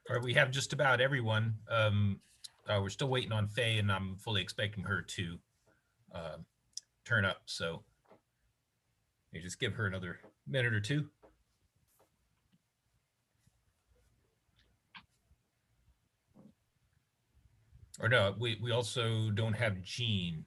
All right, we have just about everyone. We're still waiting on Faye, and I'm fully expecting her to uh, turn up. So you just give her another minute or two. Or no, we also don't have Jean.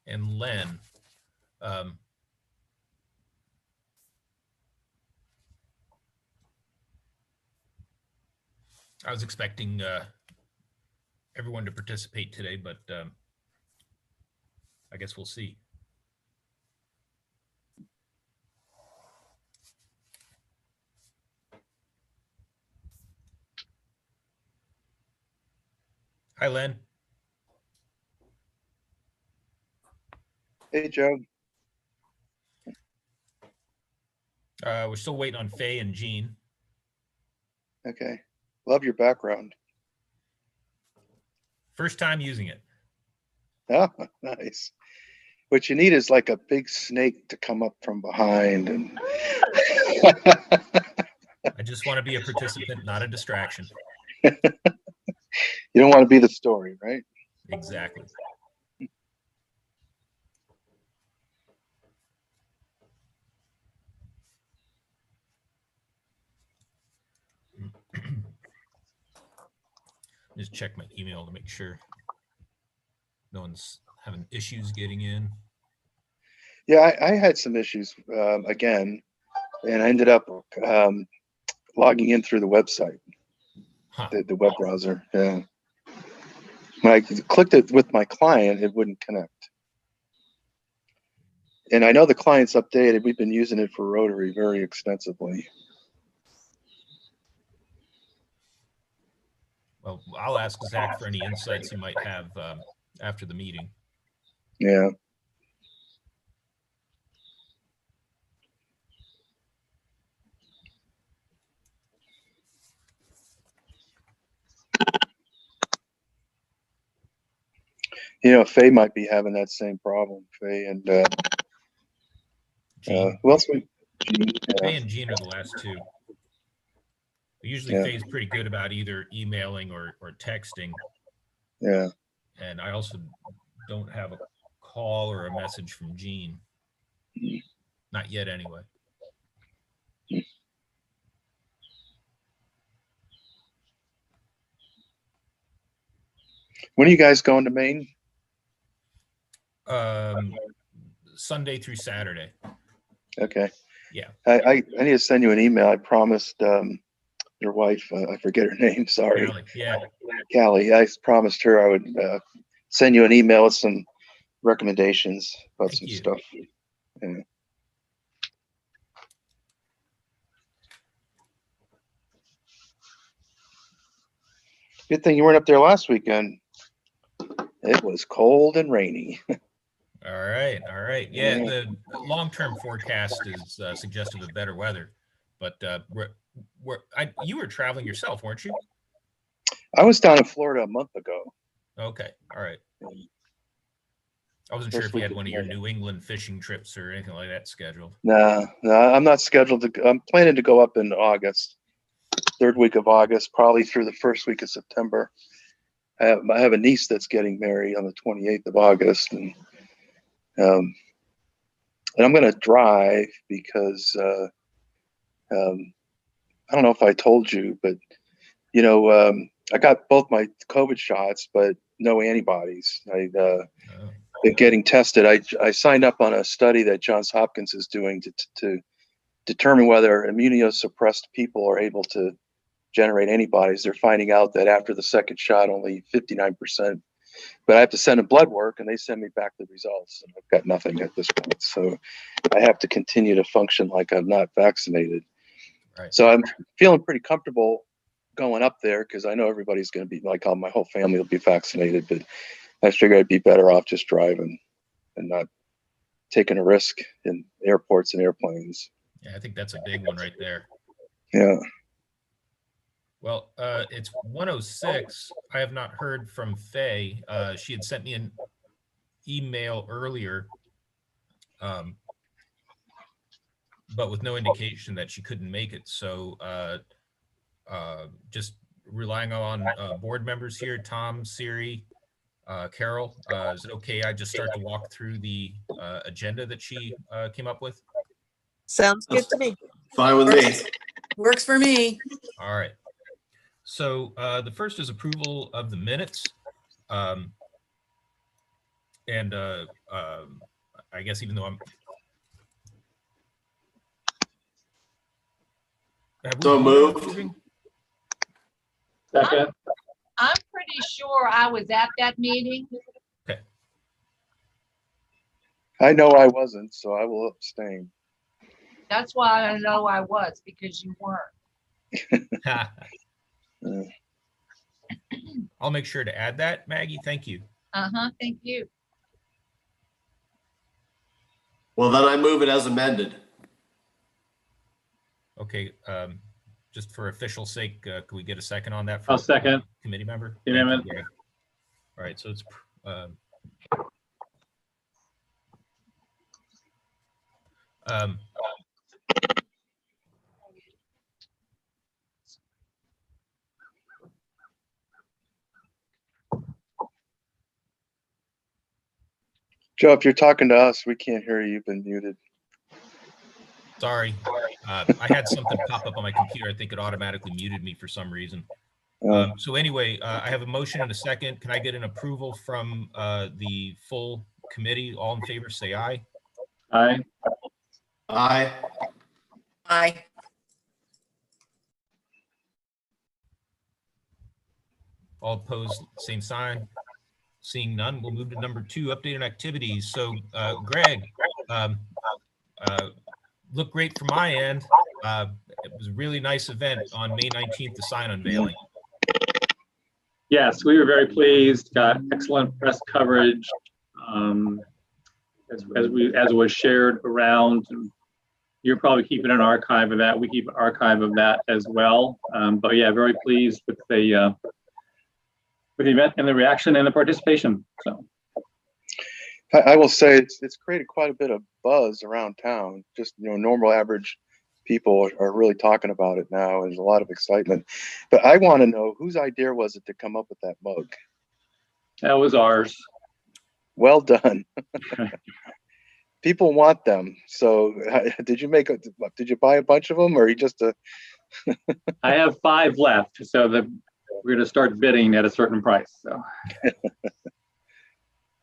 And Len. Um, I was expecting everyone to participate today, but I guess we'll see. Hi, Len. Hey, Joe. We're still waiting on Faye and Jean. Okay. Love your background. First time using it. Ah, nice. What you need is like a big snake to come up from behind and I just want to be a participant, not a distraction. you don't want to be the story, right? Exactly. Just check my email to make sure no one's having issues getting in. Yeah, I had some issues again, and I ended up logging in through the website, Huh. the web browser. Yeah. When I clicked it with my client, it wouldn't connect. And I know the client's updated. We've been using it for Rotary very extensively. Well, I'll ask Zach for any insights he might have after the meeting. Yeah. Faye might be having that same problem. Faye and Jean. who else? Faye Yeah, and Jean are the last two. Usually yeah, Faye's pretty good about either emailing or texting. yeah. And I also don't have a call or a message from Jean. Not yet, anyway. When are you guys going to Maine? Um, Sunday through Saturday. Okay. Yeah. I need to send you an email. I promised your wife. I forget her name. Sorry, Callie. Yeah. Callie. I promised her I would send you an email with some recommendations about Thank some you. stuff. Yeah. Good thing you weren't up there last weekend. It was cold and rainy. All right. All right. Yeah. Yeah. The long term forecast is suggestive of better weather. But you were traveling yourself, weren't you? I was down in Florida a month ago. Okay. All right. I wasn't sure First if you week had of one of your May. New England fishing trips or anything like that scheduled. No, no, I'm not scheduled to. I'm planning to go up in August, third week of August, probably through the first week of September. I have a niece that's getting married on the 28th of August, um, and I'm going to drive because I don't know if I told you, but I got both my COVID shots, but no antibodies. Oh, Been getting tested. I signed up on a study that Johns Hopkins is doing to determine whether immunosuppressed people are able to generate antibodies. They're finding out that after the second shot, only 59%. But I have to send them blood work, and they send me back the results, and I've got nothing at this point. So I have to continue to function like I'm not vaccinated. right. So I'm feeling pretty comfortable going up there because I know everybody's going to be like, my whole family will be vaccinated. But I figure I'd be better off just driving and not taking a risk in airports and airplanes. Yeah, I think that's a big one right there. Yeah. Well, it's 1:06. I have not heard from Faye. She had sent me an email earlier, but with no indication that she couldn't make it. So just relying on board members here, Tom, Siri, Carol, is it okay I just start to walk through the agenda that she came up with? Sounds good to me. Fine with me. Works for me. All right. So the first is approval of the minutes. And I guess even though I'm So moved. Second. I'm pretty sure I was at that meeting. Okay. I know I wasn't, so I will abstain. That's why I know I was, because you weren't. I'll make sure to add that, Maggie. Thank you. Thank you. Well, then I move it as amended. Okay. Just for official sake, can we get a second on that? I'll second. Committee member. The amendment. Thank you, Greg. All right. So it's Joe, if you're talking to us, we can't hear you. You've been muted. sorry. I had something pop up on my computer. I think it automatically muted me for some reason. So anyway, I have a motion and a second. Can I get an approval from the full committee? All in favor, say aye. Aye. Aye. Aye. All opposed, same sign. Seeing none, we'll move to number 2, update on activities. So Greg, looked great from my end. It was a really nice event on May 19th, the sign unveiling. Yes, we were very pleased. Got excellent press coverage, as was shared around. You're probably keeping an archive of that. We keep an archive of that as well. But yeah, very pleased with the event and the reaction and the participation. So I will say it's created quite a bit of buzz around town. Just, normal average people are really talking about it now. There's a lot of excitement. But I want to know, whose idea was it to come up with that mug? that was ours. Well done. People want them. So did you buy a bunch of them, or you just I have 5 left, so we're going to start bidding at a certain price. So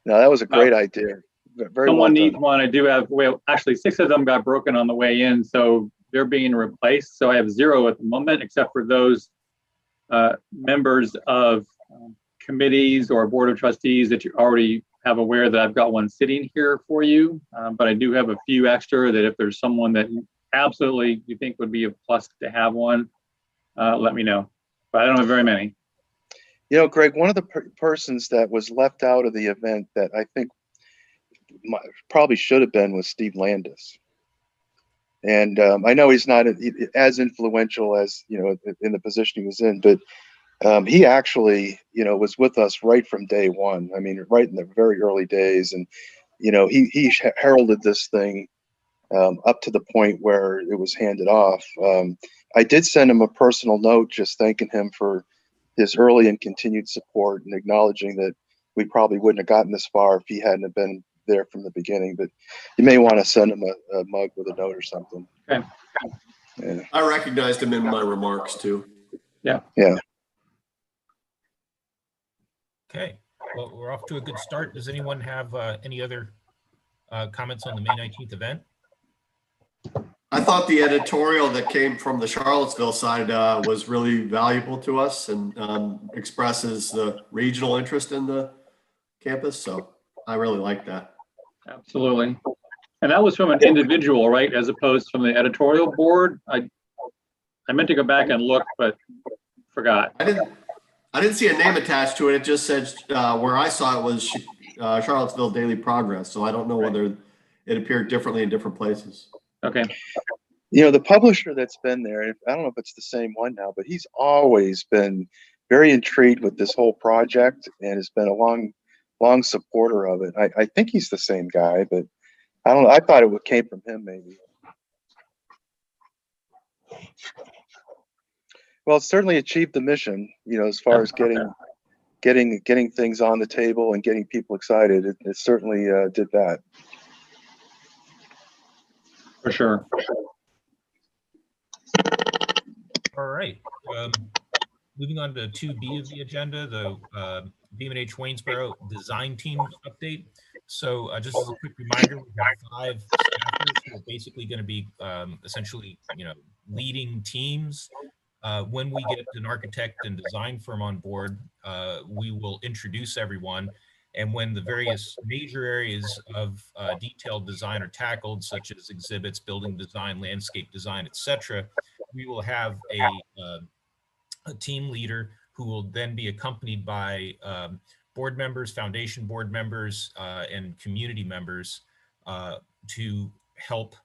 No, that was a great idea. Very someone well needs done. one. I do have, well, actually 6 of them got broken on the way in, so they're being replaced. So I have 0 at the moment, except for those members of committees or board of trustees that you already have aware that I've got one sitting here for you. But I do have a few extra that if there's someone that absolutely you think would be a plus to have one, let me know. But I don't have very many. Greg, one of the persons that was left out of the event that I think probably should have been was Steve Landis. And I know he's not as influential as, in the position he was in, but he actually, was with us right from day one. I mean, right in the very early days. And, he heralded this thing up to the point where it was handed off. I did send him a personal note just thanking him for his early and continued support and acknowledging that we probably wouldn't have gotten this far if he hadn't have been there from the beginning. But you may want to send him a mug with a note or something. Okay. Yeah. I recognized him in my remarks too. Yeah. Yeah. Okay. Well, we're off to a good start. Does anyone have any other comments on the May 19th event? I thought the editorial that came from the Charlottesville side was really valuable to us and expresses the regional interest in the campus. So I really like that. Absolutely. And that was from an individual, right? As opposed from the editorial board. I meant to go back and look, but forgot. I didn't see a name attached to it. It just said where I saw it was Charlottesville Daily Progress. So I don't know whether it appeared differently in different places. Okay. The publisher that's been there, I don't know if it's the same one now, but he's always been very intrigued with this whole project and has been a long supporter of it. I think he's the same guy, but I don't know. I thought it came from him, maybe. Well, it certainly achieved the mission, as far as getting things on the table and getting people excited. It certainly did that. For sure. All right. Moving on to 2B of the agenda, the VMNH Waynesboro design team update. So just as a quick reminder, we have 5 staffers who are basically going to be essentially, leading teams. When we get an architect and design firm on board, we will introduce everyone. And when the various major areas of detailed design are tackled, such as exhibits, building design, landscape design, etc., we will have a team leader who will then be accompanied by board members, foundation board members, and community members to help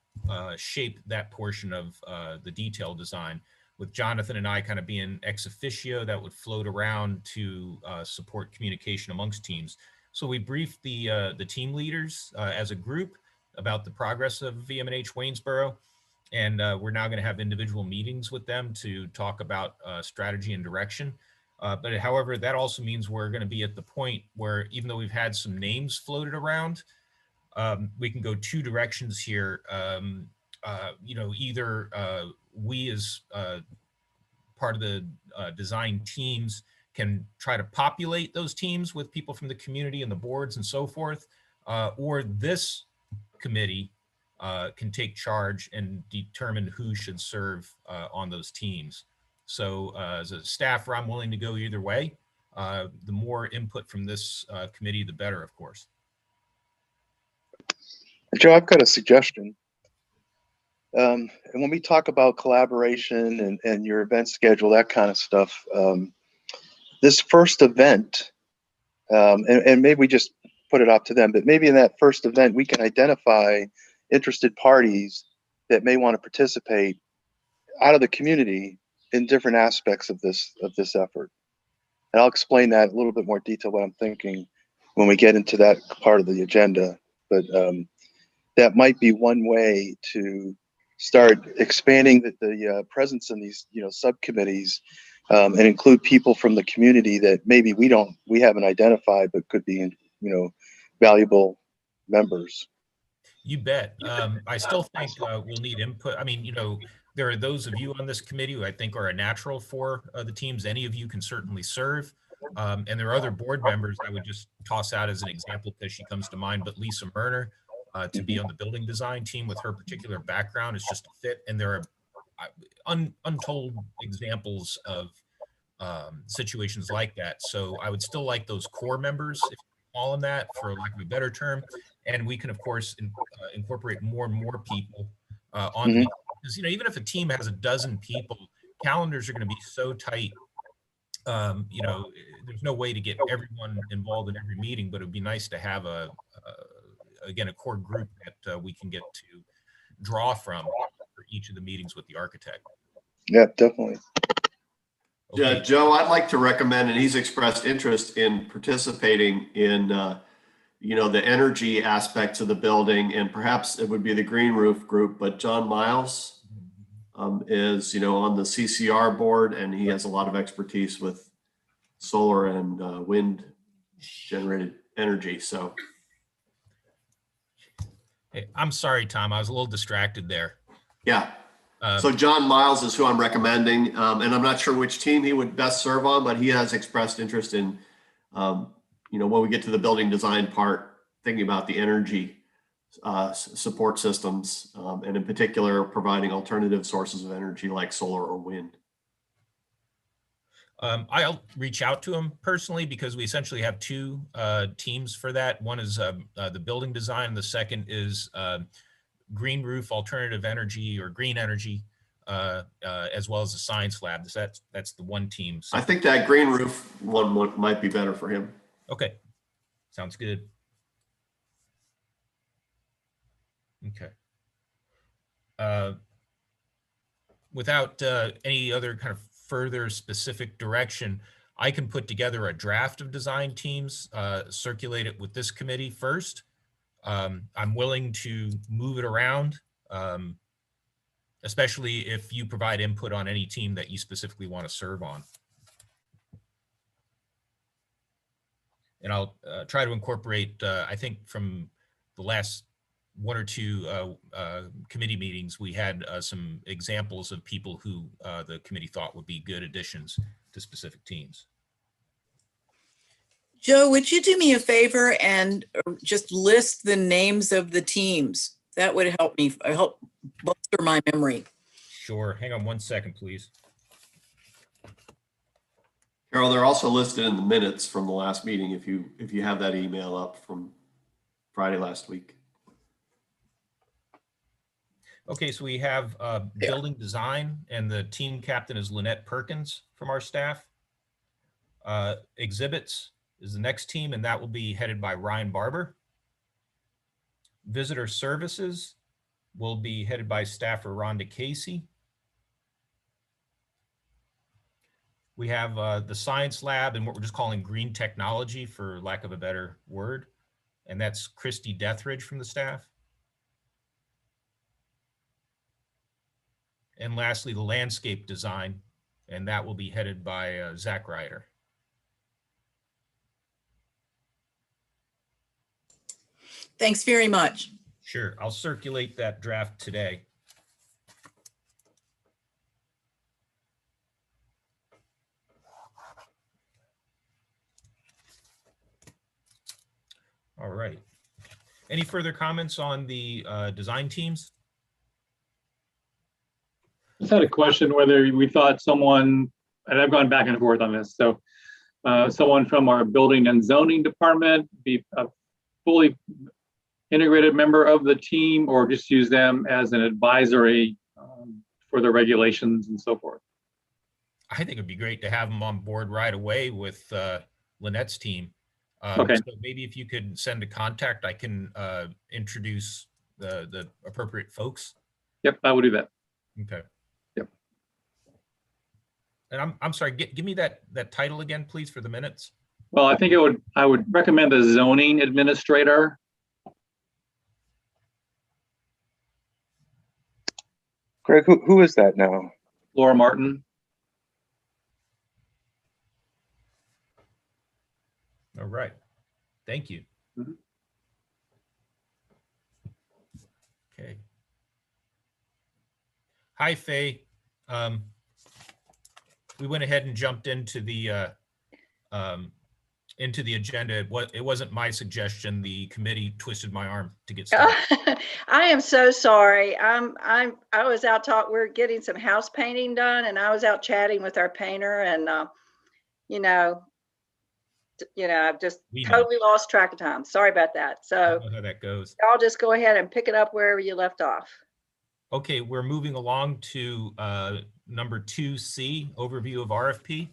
shape that portion of the detailed design, with Jonathan and I kind of being ex officio that would float around to support communication amongst teams. So we briefed the team leaders as a group about the progress of VMNH Waynesboro. And we're now going to have individual meetings with them to talk about strategy and direction. But however, that also means we're going to be at the point where, even though we've had some names floated around, we can go 2 directions here. Either we as part of the design teams can try to populate those teams with people from the community and the boards and so forth, or this committee can take charge and determine who should serve on those teams. So as a staffer, I'm willing to go either way. The more input from this committee, the better, of course. Joe, I've got a suggestion. And when we talk about collaboration and your event schedule, that kind of stuff, this first event, and maybe we just put it up to them, but maybe in that first event, we can identify interested parties that may want to participate out of the community in different aspects of this effort. And I'll explain that in a little bit more detail, what I'm thinking when we get into that part of the agenda. But that might be one way to start expanding the presence in these subcommittees, and include people from the community that maybe we haven't identified but could be valuable members. You bet. I still think we'll need input. I mean, there are those of you on this committee who I think are a natural for the teams. Any of you can certainly serve. And there are other board members I would just toss out as an example because she comes to mind, but Lisa Murner to be on the building design team with her particular background is just a fit. And there are untold examples of situations like that. So I would still like those core members, if you call them that, for lack of a better term. And we can, of course, incorporate more and more people on the, because even if a team has a dozen people, calendars are going to be so tight. There's no way to get everyone involved in every meeting, but it would be nice to have again, a core group that we can get to draw from for each of the meetings with the architect. Yeah, definitely. Okay. Yeah, Joe, I'd like to recommend, and he's expressed interest in participating in, the energy aspects of the building, and perhaps it would be the green roof group, but John Miles is, on the CCR board, and he has a lot of expertise with solar and wind generated energy. So. Hey, I'm sorry, Tom, I was a little distracted there. Yeah. So John Miles is who I'm recommending, and I'm not sure which team he would best serve on, but he has expressed interest in, when we get to the building design part, thinking about the energy support systems, and in particular, providing alternative sources of energy like solar or wind. I'll reach out to him personally because we essentially have 2 teams for that. One is the building design, and the second is green roof, alternative energy, or green energy, as well as the science lab. That's the one team. I think that green roof one might be better for him. Okay, sounds good. Okay. without any other kind of further specific direction, I can put together a draft of design teams, circulate it with this committee first. I'm willing to move it around, especially if you provide input on any team that you specifically want to serve on. And I'll try to incorporate, I think from the last one or two committee meetings, we had some examples of people who the committee thought would be good additions to specific teams. Joe, would you do me a favor and just list the names of the teams? That would help me, help bolster my memory. Sure. Hang on 1 second, please. Carol, they're also listed in the minutes from the last meeting if you have that email up from Friday last week. Okay, so we have building design, and the team captain is Lynette Perkins from our staff. Exhibits is the next team, and that will be headed by Ryan Barber. Visitor services will be headed by staffer Rhonda Casey. We have the science lab and what we're just calling green technology for lack of a better word. And that's Christy Dethridge from the staff. And lastly, the landscape design, and that will be headed by Zach Ryder. Thanks very much. Sure, I'll circulate that draft today. All right. Any further comments on the design teams? Just had a question whether we thought someone, and I've gone back and forth on this, so someone from our building and zoning department be a fully integrated member of the team, or just use them as an advisory for the regulations and so forth. I think it'd be great to have them on board right away with Lynette's team. Okay. So maybe if you could send a contact, I can introduce the appropriate folks. Yep, I will do that. Okay. Yep. And I'm sorry, give me that title again, please, for the minutes. Well, I think I would recommend the zoning administrator. Greg, who is that now? Laura Martin. All right. Thank you. Mhm. Okay. Hi, Faye. We went ahead and jumped into the agenda. It wasn't my suggestion. The committee twisted my arm to get started. I am so sorry. I was out we're getting some house painting done, and I was out chatting with our painter, and I've just totally lost track of time. Sorry about that. So I know how that goes. I'll just go ahead and pick it up wherever you left off. Okay, we're moving along to number 2C, overview of RFP.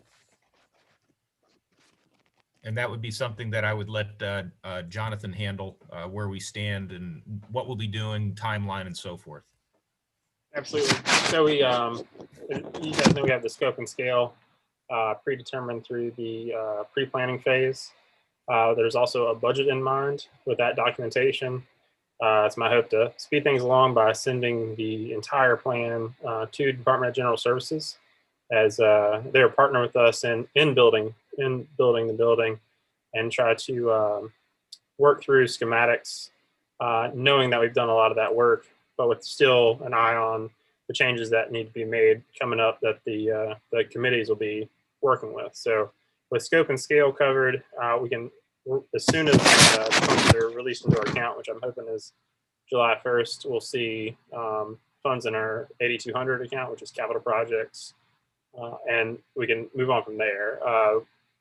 And that would be something that I would let Jonathan handle, where we stand and what we'll be doing, timeline, and so forth. Absolutely. So we, you guys know we have the scope and scale predetermined through the pre-planning phase. There's also a budget in mind with that documentation. It's my hope to speed things along by sending the entire plan to Department of General Services, as they're a partner with us in building the building, and try to work through schematics, knowing that we've done a lot of that work, but with still an eye on the changes that need to be made coming up that the committees will be working with. So with scope and scale covered, we can, as soon as the funds are released into our account, which I'm hoping is July 1st, we'll see funds in our 8200 account, which is capital projects, and we can move on from there.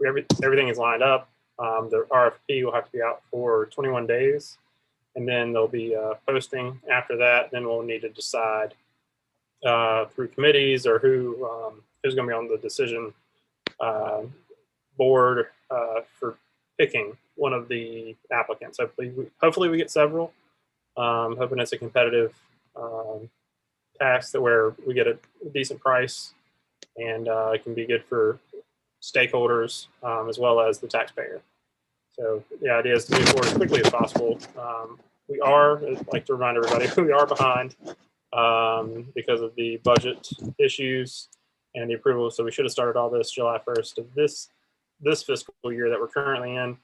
Everything is lined up. The RFP will have to be out for 21 days, and then there'll be posting after that. Then we'll need to decide through committees or who's going to be on the decision board for picking one of the applicants. Hopefully we get several. Hoping it's a competitive passed that where we get a decent price and it can be good for stakeholders as well as the taxpayer. So the idea is to move forward as quickly as possible. We are, I'd like to remind everybody, we are behind because of the budget issues and the approval. So we should have started all this July 1st of this fiscal year that we're currently in.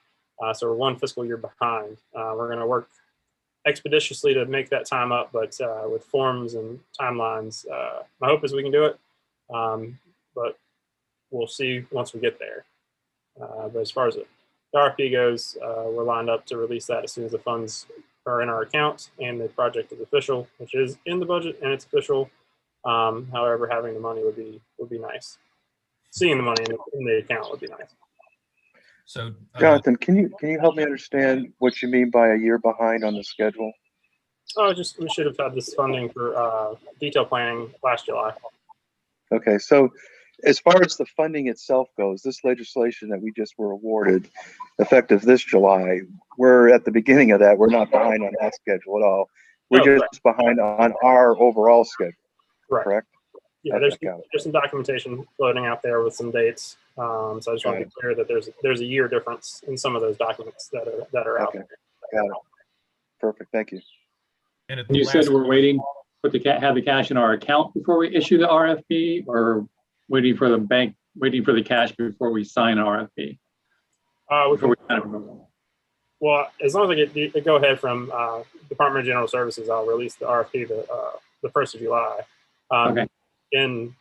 So we're one fiscal year behind. We're going to work expeditiously to make that time up, but with forms and timelines, my hope is we can do it. But we'll see once we get there. But as far as the RFP goes, we're lined up to release that as soon as the funds are in our account and the project is official, which is in the budget and it's official. However, having the money would be nice. Seeing the money in the account would be nice. So, Jonathan, can you help me understand what you mean by a year behind on the schedule? Oh, just we should have had this funding for detail planning last July. Okay, so as far as the funding itself goes, this legislation that we just were awarded, effective this July, we're at the beginning of that. We're not behind on that schedule at all. We're No, just behind on our overall schedule, right. Correct? Yeah, Okay, there's some documentation floating out there with some dates. So I just want to be clear that there's a year difference in some of those documents that are out there. Got it. Perfect. Thank you. and at And the you said last, we're waiting have the cash in our account before we issue the RFP, or waiting for the bank, waiting for the cash before we sign an RFP? Well, as long as I get the go ahead from Department of General Services, I'll release the RFP the 1st of July. Okay. In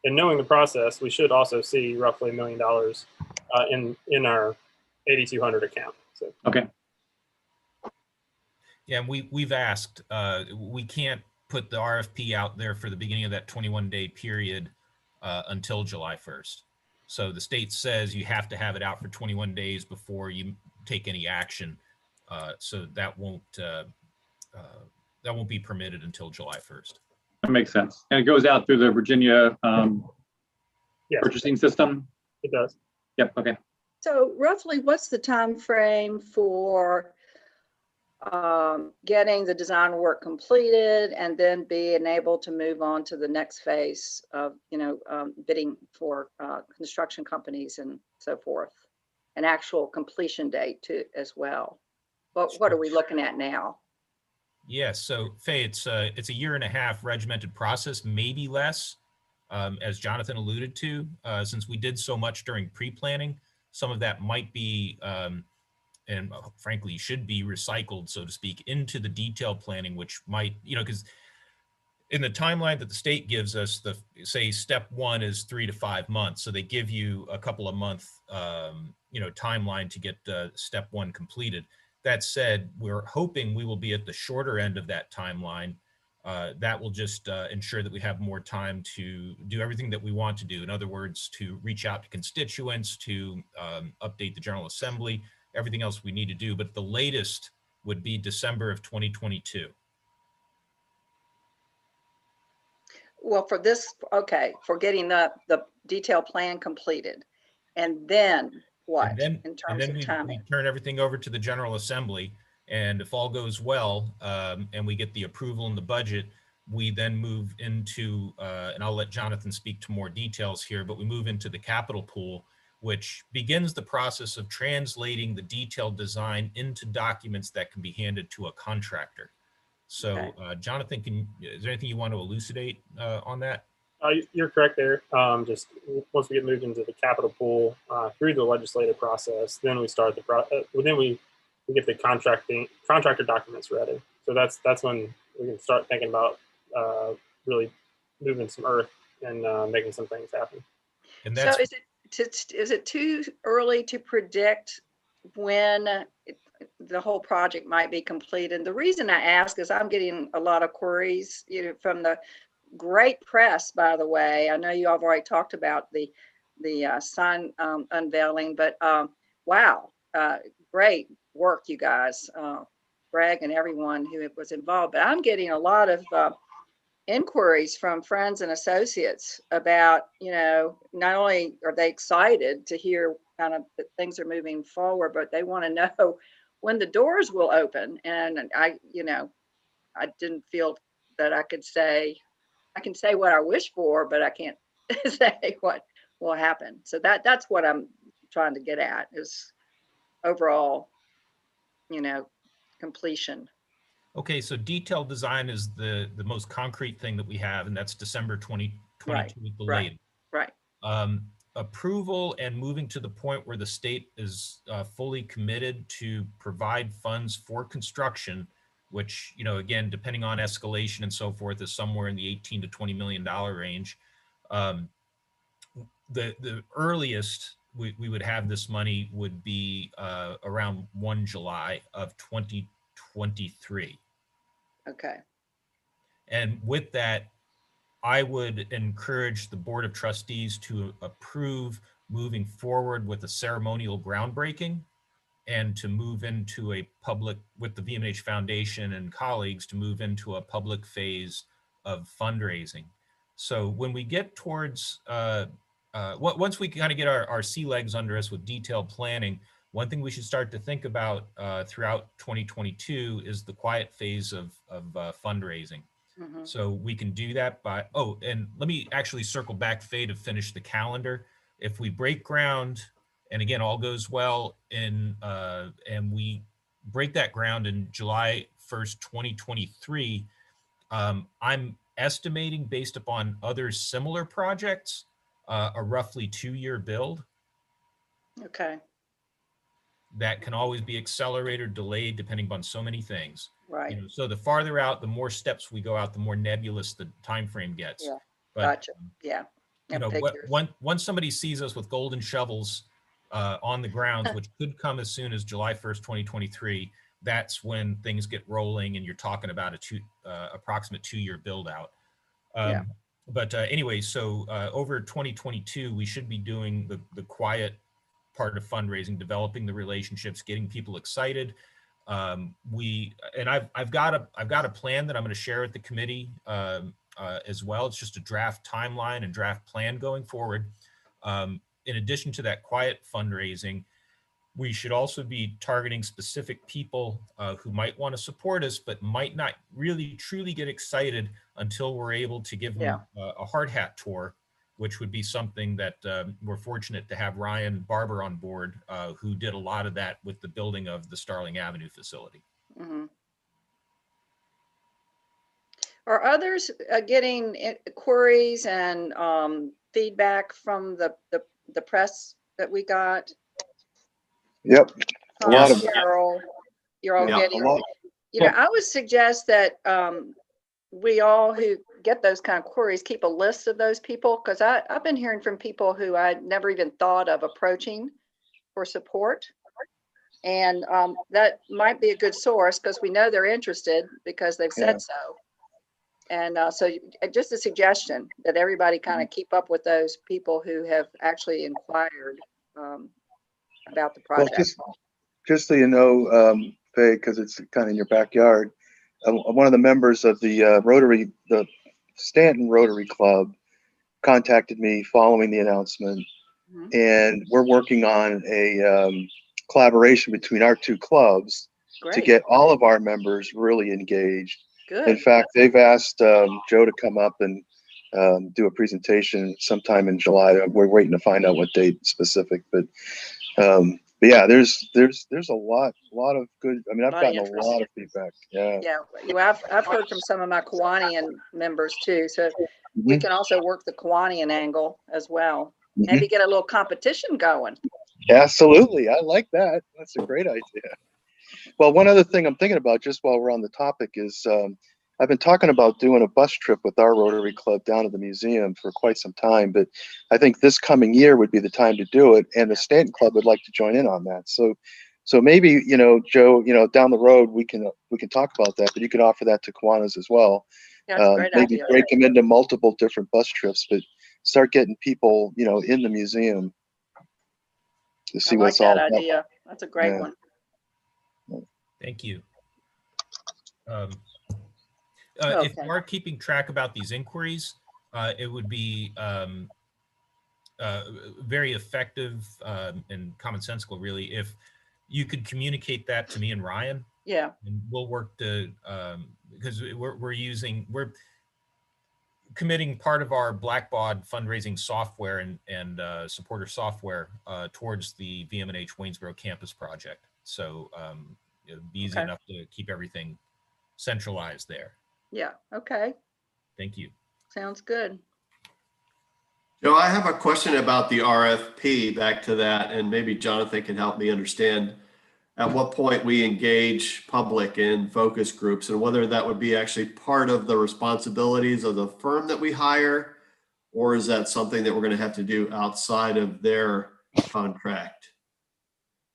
knowing the process, we should also see roughly $1 million in our 8,200 account. So Okay. yeah, and we've asked, we can't put the RFP out there for the beginning of that 21-day period until July 1st. So the state says you have to have it out for 21 days before you take any action. So that won't be permitted until July 1st. That makes sense. And it goes out through the Virginia yes, purchasing system? it does. Yep, okay. So roughly, what's the time frame for getting the design work completed and then being able to move on to the next phase of, bidding for construction companies and so forth? An actual completion date too, as well. What are we looking at now? Yes, so Faye, it's a 1.5-year regimented process, maybe less, as Jonathan alluded to, since we did so much during pre-planning. Some of that might be, and frankly, should be recycled, so to speak, into the detailed planning, which might, because in the timeline that the state gives us, say step 1 is 3 to 5 months, so they give you a couple of month, timeline to get step 1 completed. That said, we're hoping we will be at the shorter end of that timeline. That will just ensure that we have more time to do everything that we want to do. In other words, to reach out to constituents, to update the General Assembly, everything else we need to do. But the latest would be December of 2022. Well, for getting the detailed plan completed. And then what in terms of timing? We turn everything over to the General Assembly, and if all goes well, and we get the approval in the budget, we then move into, and I'll let Jonathan speak to more details here, but we move into the capital pool, which begins the process of translating the detailed design into documents that can be handed to a contractor. So, okay. Jonathan, is there anything you want to elucidate on that? You're correct there. Just once we get moved into the capital pool through the legislative process, then we start then we get the contractor documents ready. So that's when we can start thinking about really moving some earth and making some things happen. And that's, so is it too early to predict when the whole project might be completed? The reason I ask is I'm getting a lot of queries, from the great press, by the way. I know you all have already talked about the sign unveiling, but wow, great work, you guys. Greg and everyone who was involved. But I'm getting a lot of inquiries from friends and associates about, not only are they excited to hear kind of that things are moving forward, but they want to know when the doors will open. And I didn't feel that I could say I can say what I wish for, but I can't say what will happen. So that's what I'm trying to get at is overall, completion. Okay, so detailed design is the most concrete thing that we have, and that's December 2022 at the Right. latest. Right. Approval and moving to the point where the state is fully committed to provide funds for construction, which, again, depending on escalation and so forth, is somewhere in the 18 to $20 million range. The earliest we would have this money would be around 1 July of 2023. Okay. And with that, I would encourage the Board of Trustees to approve moving forward with a ceremonial groundbreaking and to move into a public, with the VMNH Foundation and colleagues, to move into a public phase of fundraising. So when we get towards, once we kind of get our sea legs under us with detailed planning, one thing we should start to think about throughout 2022 is the quiet phase of fundraising. Mhm. So we can do that by, and let me actually circle back, Faye, to finish the calendar. If we break ground, and again, all goes well, and we break that ground in July 1st, 2023, I'm estimating, based upon other similar projects, a roughly 2-year build Okay. that can always be accelerated or delayed depending upon so many things. Right. So the farther out, the more steps we go out, the more nebulous the time frame gets. Yeah. But Gotcha. Yeah. Figures. once somebody sees us with golden shovels on the grounds, which could come as soon as July 1st, 2023, that's when things get rolling, and you're talking about approximate 2-year build out. Yeah. But anyway, so over 2022, we should be doing the quiet part of fundraising, developing the relationships, getting people excited. I've got a plan that I'm going to share with the committee as well. It's just a draft timeline and draft plan going forward. In addition to that quiet fundraising, we should also be targeting specific people who might want to support us, but might not really truly get excited until we're able to give them a hard hat tour, which would be something that we're fortunate to have Ryan Barber on board, who did a lot of that with the building of the Starling Avenue facility. Mhm. Are others getting queries and feedback from the press that we got? Yep. A lot of, Carol, you're all Yeah, a getting. lot. I would suggest that we all who get those kind of queries keep a list of those people, because I've been hearing from people who I never even thought of approaching for support. And that might be a good source, because we know they're interested because they've said so. And so just a suggestion that everybody kind of keep up with those people who have actually inquired about the Well, project. just so you know, Faye, because it's kind of in your backyard, one of the members of the Stanton Rotary Club contacted me following the announcement, and we're working on a collaboration between our two clubs to Great. get all of our members really engaged. Good. In fact, they've asked Joe to come up and do a presentation sometime in July. We're waiting to find out what date specific, but yeah, there's a lot of good. I mean, I've gotten a lot of feedback. Yeah. Yeah. Well, I've heard from some of my Kiwanian members too. So we can also work the Kiwanian angle as well. Maybe get a little competition going. Absolutely. I like that. That's a great idea. Well, one other thing I'm thinking about just while we're on the topic is I've been talking about doing a bus trip with our Rotary Club down to the museum for quite some time, but I think this coming year would be the time to do it. And the Stanton Club would like to join in on that. So maybe, Joe, down the road, we can talk about that, but you can offer that to Kiwanis as well. That's a great maybe idea. break them into multiple different bus trips, but start getting people, in the museum to see I like what's all that about. idea. That's a great one. Thank you. Okay. If you are keeping track about these inquiries, it would be very effective and commonsensical, really, if you could communicate that to me and Ryan. Yeah. And we'll work to, because committing part of our Blackbaud fundraising software and supporter software towards the VMNH Waynesboro campus project. So it'll be easy Okay. enough to keep everything centralized there. Yeah, okay, Thank you. sounds good. Joe, I have a question about the RFP, back to that, and maybe Jonathan can help me understand at what point we engage public in focus groups and whether that would be actually part of the responsibilities of the firm that we hire, or is that something that we're going to have to do outside of their contract?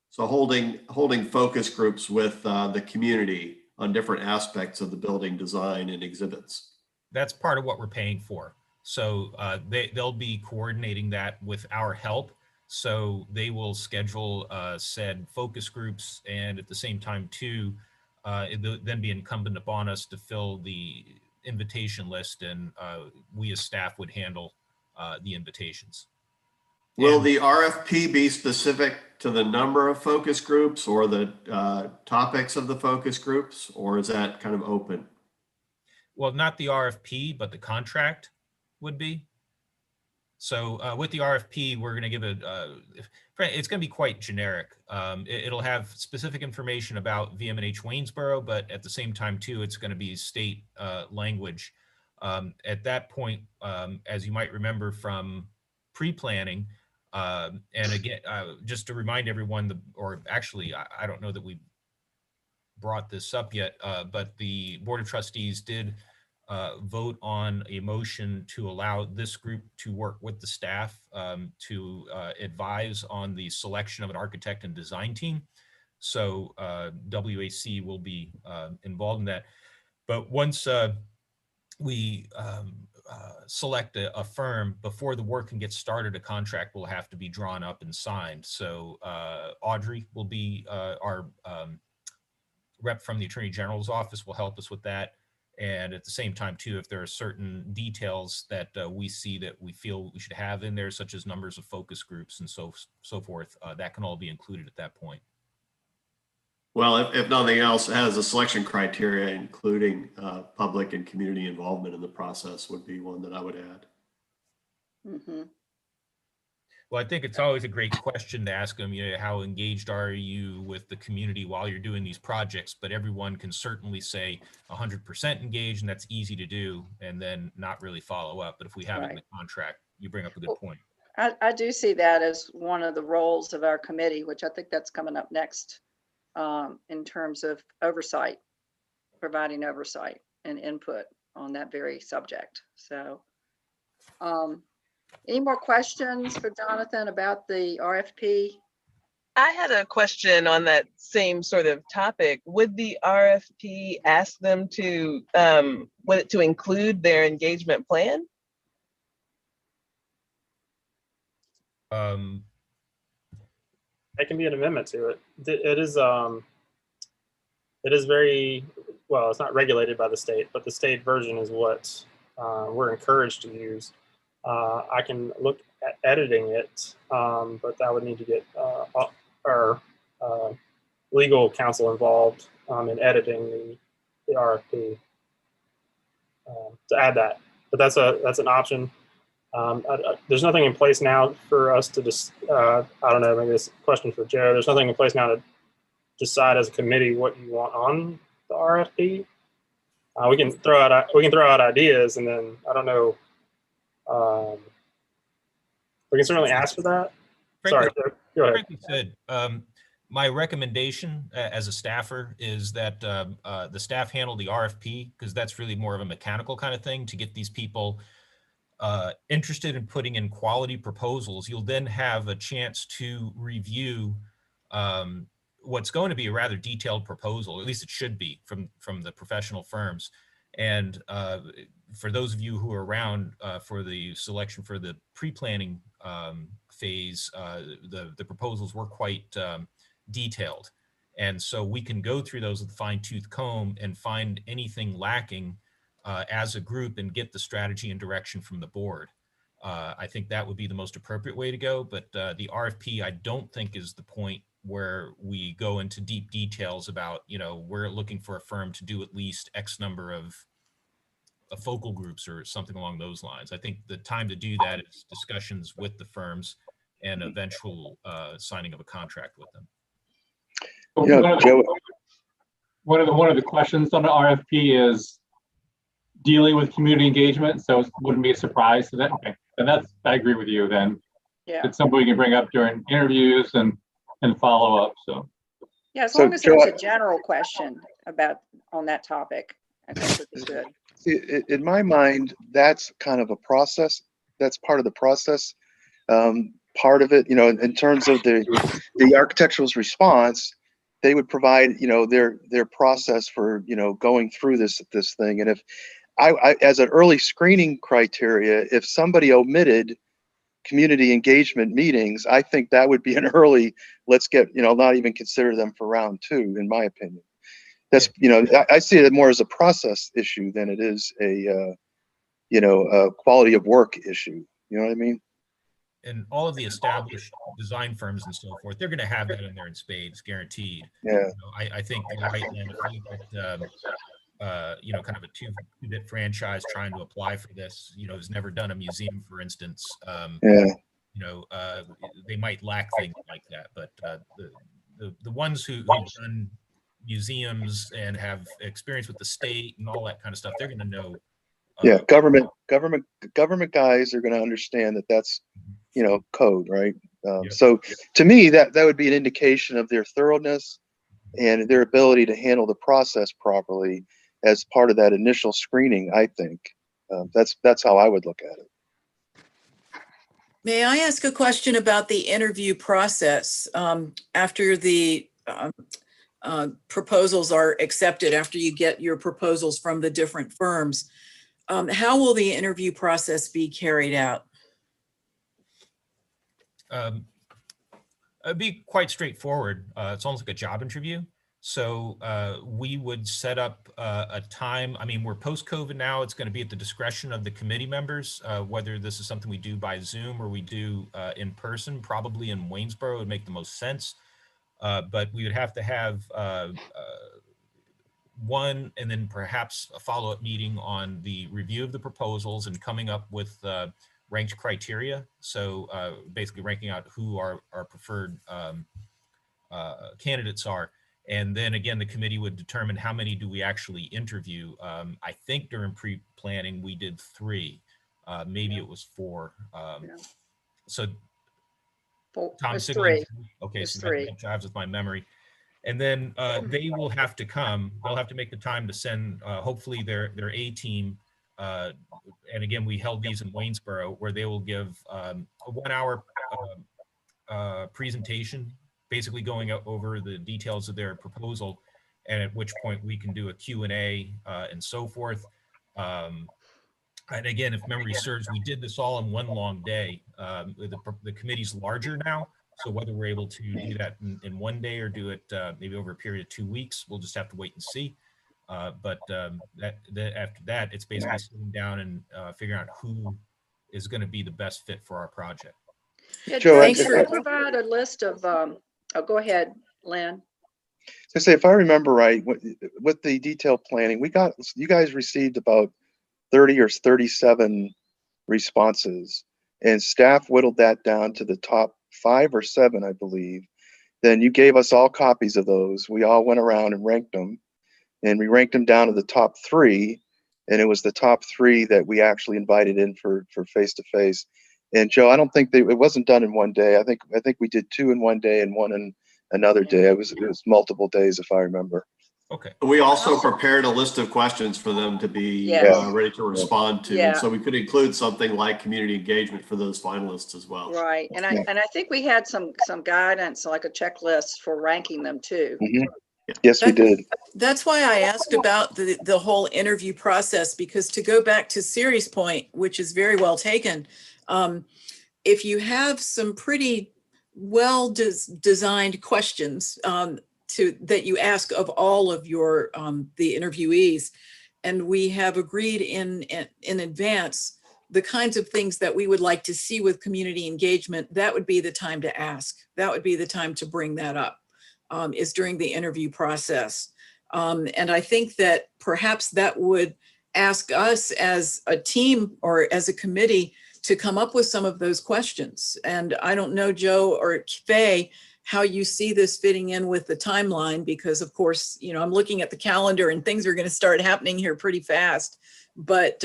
So holding focus groups with the community on different aspects of the building design and exhibits. That's part of what we're paying for. So they'll be coordinating that with our help. So they will schedule said focus groups, and at the same time too, it'll then be incumbent upon us to fill the invitation list, and we as staff would handle the invitations. Will And- the RFP be specific to the number of focus groups or the topics of the focus groups, or is that kind of open? Well, not the RFP, but the contract would be. So with the RFP, we're going to give it, it's going to be quite generic. It'll have specific information about VMNH Waynesboro, but at the same time too, it's going to be state language. At that point, as you might remember from pre-planning, and again, just to remind everyone, or actually, I don't know that we brought this up yet, but the Board of Trustees did vote on a motion to allow this group to work with the staff to advise on the selection of an architect and design team. So WAC will be involved in that. But once we select a firm, before the work can get started, a contract will have to be drawn up and signed. So Audrey will be our rep from the Attorney General's office, will help us with that. And at the same time too, if there are certain details that we see that we feel we should have in there, such as numbers of focus groups and so forth, that can all be included at that point. Well, if nothing else, it has a selection criteria, including public and community involvement in the process would be one that I would add. Mm-hmm. Well, I think it's always a great question to ask them, you know, how engaged are you with the community while you're doing these projects? But everyone can certainly say 100% engaged, and that's easy to do, and then not really follow up. But if we have it in the contract, you bring up a good point. I do see that as one of the roles of our committee, which I think that's coming up next in terms of oversight, providing oversight and input on that very subject. So any more questions for Jonathan about the RFP? I had a question on that same sort of topic. Would the RFP ask them to, to include their engagement plan? It can be an amendment to it. It is very, well, it's not regulated by the state, but the state version is what we're encouraged to use. I can look at editing it, but that would need to get our legal counsel involved in editing the RFP to add that. But that's an option. There's nothing in place now for us to just, I don't know, maybe this question for Joe. There's nothing in place now to decide as a committee what you want on the RFP. We can throw out ideas, and then I don't know. We can certainly ask for that. Frankly, Sorry, go ahead. Frankly said, my recommendation as a staffer is that the staff handle the RFP, because that's really more of a mechanical kind of thing to get these people interested in putting in quality proposals. You'll then have a chance to review what's going to be a rather detailed proposal, at least it should be from the professional firms. And for those of you who are around for the selection for the pre-planning phase, the proposals were quite detailed. And so we can go through those with a fine-tooth comb and find anything lacking as a group and get the strategy and direction from the board. I think that would be the most appropriate way to go. But the RFP, I don't think, is the point where we go into deep details about, you know, we're looking for a firm to do at least X number of focal groups or something along those lines. I think the time to do that is discussions with the firms and eventual signing of a contract with them. Yeah, Joe. One of the questions on the RFP is dealing with community engagement, so it wouldn't be a surprise. So that, okay, and that's, I agree with you then. Yeah. It's something we can bring up during interviews and follow up, so. Yeah, as So, long as Joe, there's a general question about, on that topic, I think would be good. In my mind, that's kind of a process. That's part of the process. Part of it, in terms of the architectural's response, they would provide, their process for, going through this thing. And if I as an early screening criteria, if somebody omitted community engagement meetings, I think that would be an early, let's get, not even consider them for round 2, in my opinion. That's, I see it more as a process issue than it is a quality of work issue. You know what I mean? And all of the established design firms and so forth, they're going to have that in there in spades, guaranteed. Yeah. I think you're right, Lynn. If you look at, kind of a two-bit franchise trying to apply for this, has never done a museum, for instance. They might lack things like that, but the ones who've done museums and have experience with the state and all that kind of stuff, they're going to know. Yeah, government guys are going to understand that that's, code, right? So to me, that would be an indication of their thoroughness and their ability to handle the process properly as part of that initial screening. I think that's how I would look at it. May I ask a question about the interview process after the proposals are accepted, after you get your proposals from the different firms? How will the interview process be carried out? It'd be quite straightforward. It's almost like a job interview. So we would set up a time. I mean, we're post-COVID now. It's going to be at the discretion of the committee members, whether this is something we do by Zoom or we do in person. Probably in Waynesboro would make the most sense. But we would have to have one and then perhaps a follow-up meeting on the review of the proposals and coming up with ranked criteria. So basically ranking out who our preferred candidates are. And then again, the committee would determine how many do we actually interview. I think during pre-planning, we did 3, maybe it was 4. So Tom signaling. Okay, so that jives with my memory. And then they will have to come. They'll have to make the time to send, hopefully, their A team. And again, we held these in Waynesboro, where they will give a 1-hour presentation, basically going over the details of their proposal, and at which point we can do a Q&A and so forth. And again, if memory serves, we did this all in one long day. The committee's larger now, so whether we're able to do that in one day or do it maybe over a period of 2 weeks, we'll just have to wait and see. But after that, it's basically sitting down and figuring out who is going to be the best fit for our project. Yeah, Joe, thanks for provide a list of, go ahead, Lynn. So say, if I remember right, with the detailed planning, you guys received about 30 or 37 responses, and staff whittled that down to the top 5 or 7, I believe. Then you gave us all copies of those. We all went around and ranked them, and we ranked them down to the top 3. And it was the top 3 that we actually invited in for face-to-face. And Joe, I don't think it wasn't done in one day. I think we did 2 in one day and 1 in another day. It was multiple days, if I remember. Okay. We also prepared a list of questions for them to be ready to respond to. Yeah. And so we could include something like community engagement for those finalists as well. Right. And I think we had some guidance, like a checklist for ranking them too. Mm-hmm. Yes, we did. That's why I asked about the whole interview process, because to go back to Siri's point, which is very well taken, if you have some pretty well designed questions that you ask of all of your the interviewees, and we have agreed in advance the kinds of things that we would like to see with community engagement, that would be the time to ask. That would be the time to bring that up, is during the interview process. And I think that perhaps that would ask us as a team or as a committee to come up with some of those questions. And I don't know, Joe or Faye, how you see this fitting in with the timeline, because of course, you know, I'm looking at the calendar and things are going to start happening here pretty fast. But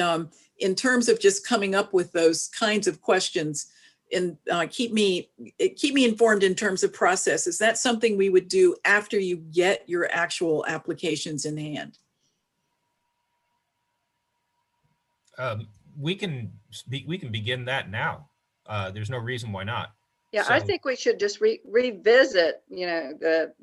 in terms of just coming up with those kinds of questions, and keep me informed in terms of process. Is that something we would do after you get your actual applications in hand? We can begin that now. There's no reason why not. Yeah, I So- think we should just revisit, you know, the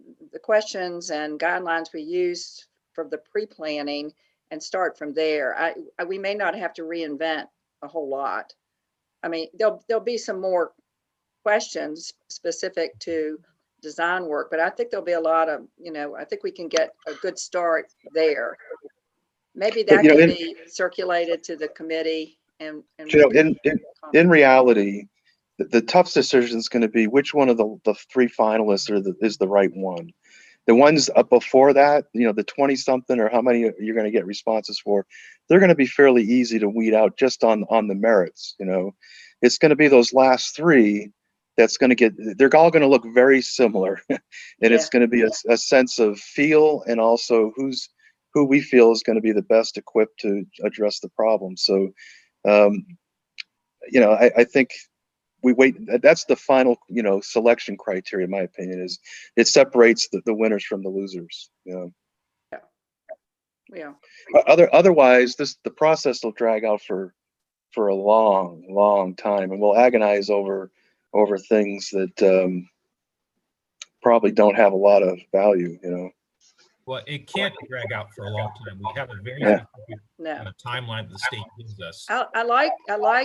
questions and guidelines we used for the pre-planning and start from there. We may not have to reinvent a whole lot. I mean, there'll be some more questions specific to design work, but I think there'll be a lot of, you know, I think we can get a good start there. Maybe that you know, can in- be circulated to the committee and You know, we can in comment. reality, the tough decision is going to be which one of the three finalists is the right one. The ones up before that, you know, the 20 something or how many you're going to get responses for, they're going to be fairly easy to weed out just on the merits. You know, it's going to be those last three that's going to get, they're all going to look very similar. And it's going to be a sense of feel and also who we feel is going to be the best equipped to address the problem. So, you know, I think we wait. That's the final, you know, selection criteria. In my opinion, is it separates the winners from the losers. You know. Yeah. Otherwise, the process will drag out for a long time, and we'll agonize over things that probably don't have a lot of value. You know. Well, it can't drag out for a long time. We have a very Yeah. specific No. timeline that the state gives us. I like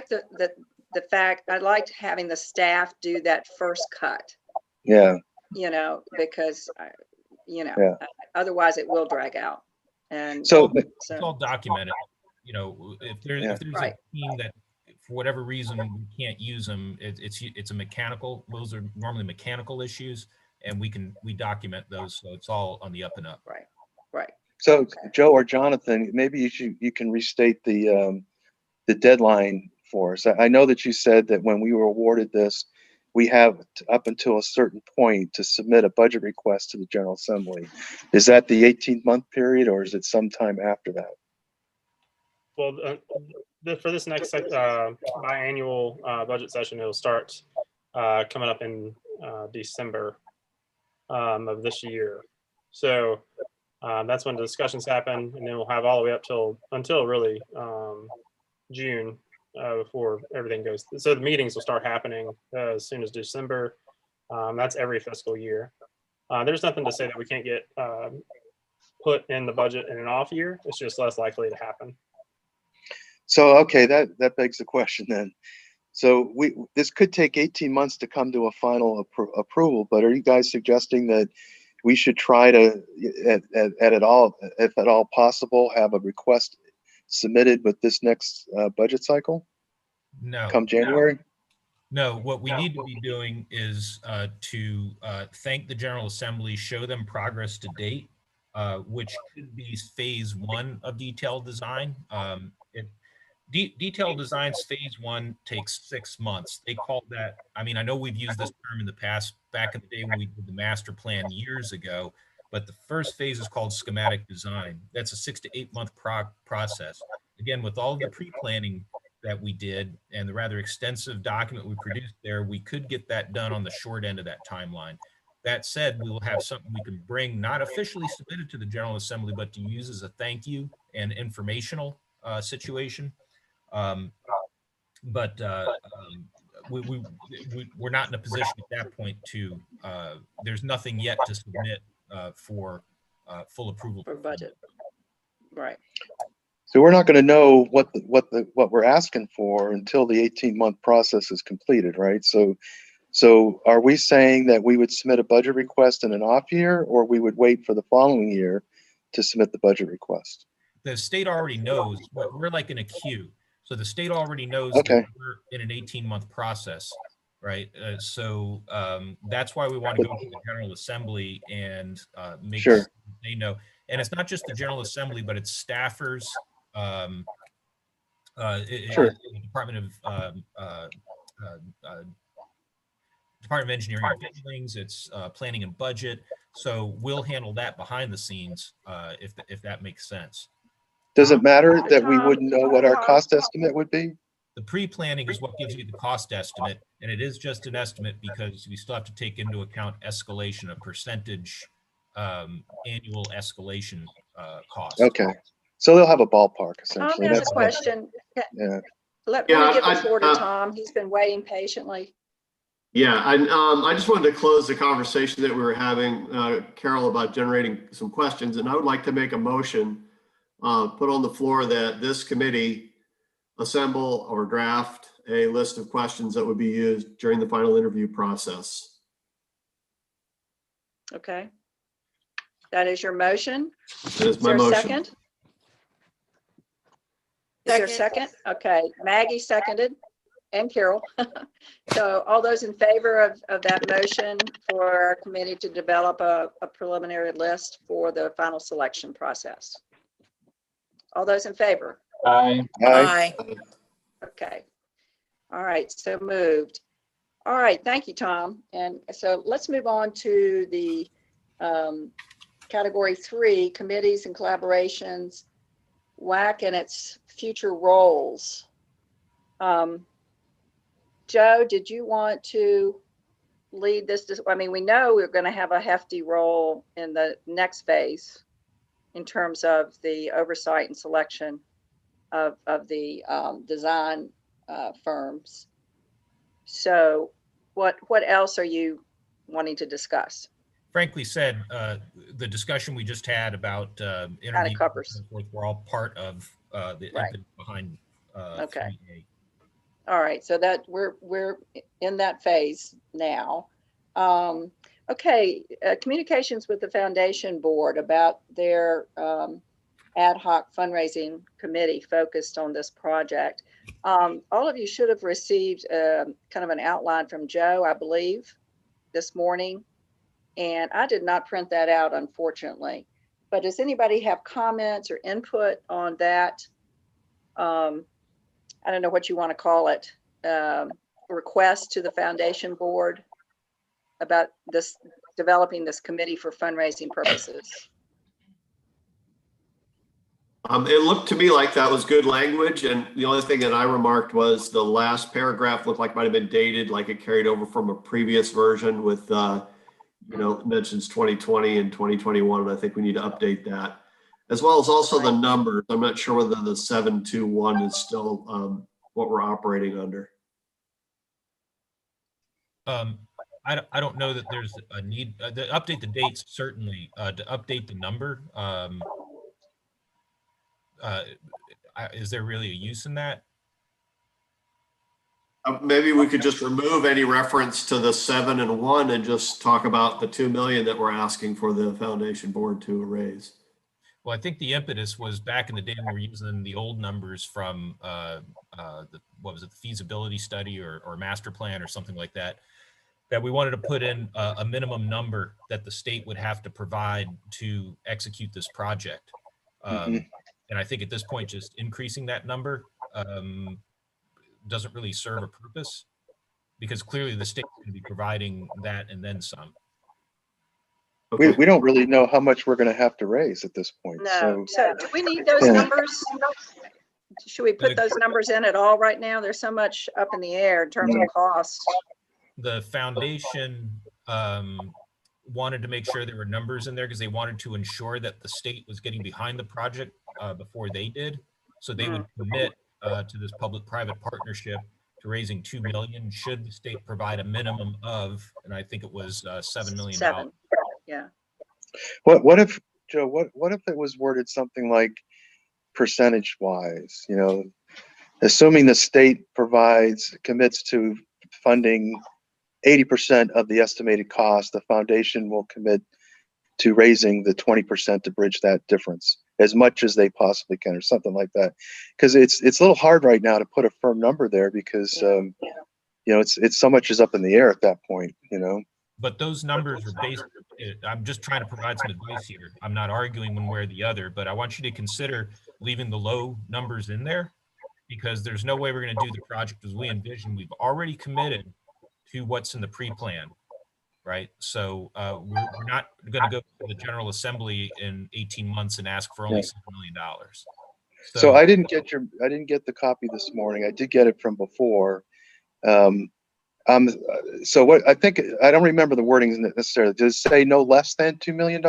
the fact, I liked having the staff do that first cut, Yeah. you know, because, you know, Yeah. otherwise it will drag out. And So It's all documented. You know, if there's Right. a team that for whatever reason we can't use them, it's a mechanical. Those are normally mechanical issues, and we document those, so it's all on the up and up. Right. Right. So Joe or Jonathan, maybe you can restate the deadline for us. I know that you said that when we were awarded this, we have up until a certain point to submit a budget request to the General Assembly. Is that the 18-month period, or is it sometime after that? Well, for this next biannual budget session, it'll start coming up in December of this year. So that's when the discussions happen, and then we'll have all the way up until really June before everything goes. So the meetings will start happening as soon as December. That's every fiscal year. There's nothing to say that we can't get put in the budget in an off year. It's just less likely to happen. So, okay, that begs the question then. So this could take 18 months to come to a final approval, but are you guys suggesting that we should try to, at all, if at all possible, have a request submitted with this next budget cycle? No. Come January? No, what we need to be doing is to thank the General Assembly, show them progress to date, which could be phase one of detailed design. Detailed designs phase one takes 6 months. They call that, I mean, I know we've used this term in the past, back in the day when we did the master plan years ago, but the first phase is called schematic design. That's a 6 to 8 month process. Again, with all of the pre-planning that we did and the rather extensive document we produced there, we could get that done on the short end of that timeline. That said, we will have something we can bring, not officially submitted to the General Assembly, but to use as a thank you and informational situation. But we're not in a position at that point to, there's nothing yet to submit for full approval. For budget. Right. So we're not going to know what we're asking for until the 18-month process is completed, right? So are we saying that we would submit a budget request in an off year, or we would wait for the following year to submit the budget request? The state already knows, but we're like in a queue. So the state already knows Okay. that we're in an 18-month process, right? So that's why we want to go to the General Assembly and make Sure. sure they know. And it's not just the General Assembly, but it's staffers, Sure. the Department of Engineering and Buildings, it's planning and budget. So we'll handle that behind the scenes if that makes sense. Does it matter that we Tom, wouldn't know what our cost estimate would be? The pre-planning is what gives you the cost estimate, and it is just an estimate because we still have to take into account escalation, a percentage annual escalation cost. Okay, so they'll have a ballpark Tom essentially. has a That's all. question. Yeah. Let Yeah, me give the I- floor to Tom. He's been waiting patiently. Yeah, I just wanted to close the conversation that we were having, Carol, about generating some questions, and I would like to make a motion, put on the floor that this committee assemble or draft a list of questions that would be used during the final interview process. Okay. That is your motion. That is Is my there a motion. second? Is there a second? Okay, Maggie seconded and Carol. So all those in favor of that motion for our committee to develop a preliminary list for the final selection process? All those in favor? Aye. Aye. Aye. Okay. All right, so moved. All right, thank you, Tom. And so let's move on to the category 3, committees and collaborations, WAC and its future roles. Joe, did you want to lead this? I mean, we know we're going to have a hefty role in the next phase in terms of the oversight and selection of the design firms. So what else are you wanting to discuss? Frankly said, the discussion we just had about interviews covers. and so forth were all part of the Right. impetus behind Okay. 3A. All right, so that we're in that phase now. Okay, communications with the foundation board about their ad hoc fundraising committee focused on this project. All of you should have received kind of an outline from Joe, I believe, this morning. And I did not print that out, unfortunately. But does anybody have comments or input on that? I don't know what you want to call it, request to the foundation board about this, developing this committee for fundraising purposes. It looked to me like that was good language, and the only thing that I remarked was the last paragraph looked like might have been dated, like it carried over from a previous version with, mentions 2020 and 2021, and I think we need to update that. As well as also the numbers. I'm not sure whether the 721 is still what we're operating under. I don't know that there's a need to update the dates, certainly. To update the number, is there really a use in that? Maybe we could just remove any reference to the 7 and 1 and just talk about the 2 million that we're asking for the foundation board to raise. Well, I think the impetus was back in the day when we were using the old numbers from what was it, the feasibility study or master plan or something like that, that we wanted to put in a minimum number that the state would have to provide to execute this project. And I think at this point, just increasing that number doesn't really serve a purpose, because clearly the state is going to be providing that and then some. Okay. We don't really know how much we're going to have to raise at this point. No, so do we need those Yeah. numbers? Should we put those numbers in at all right now? There's so much up in the air in terms of cost. The foundation wanted to make sure there were numbers in there because they wanted to ensure that the state was getting behind the project before they did. So they would commit to this public-private partnership to raising $2 million should the state provide a minimum of, and I think it was $7 million. 7, yeah. What if, Joe, what if it was worded something like percentage wise, assuming the state commits to funding 80% of the estimated cost, the foundation will commit to raising the 20% to bridge that difference as much as they possibly can, or something like that. Because it's a little hard right now to put a firm number there because it's so much is up in the air at that point. But those numbers are based I'm just trying to provide some advice here. I'm not arguing one way or the other, but I want you to consider leaving the low numbers in there, because there's no way we're going to do the project as we envision. We've already committed to what's in the pre-plan, right? So we're not going to go to the General Assembly in 18 months and ask for only $7 million. So I didn't get the copy this morning. I did get it from before. So what I think, I don't remember the wording necessarily. Does it say no less than $2 million?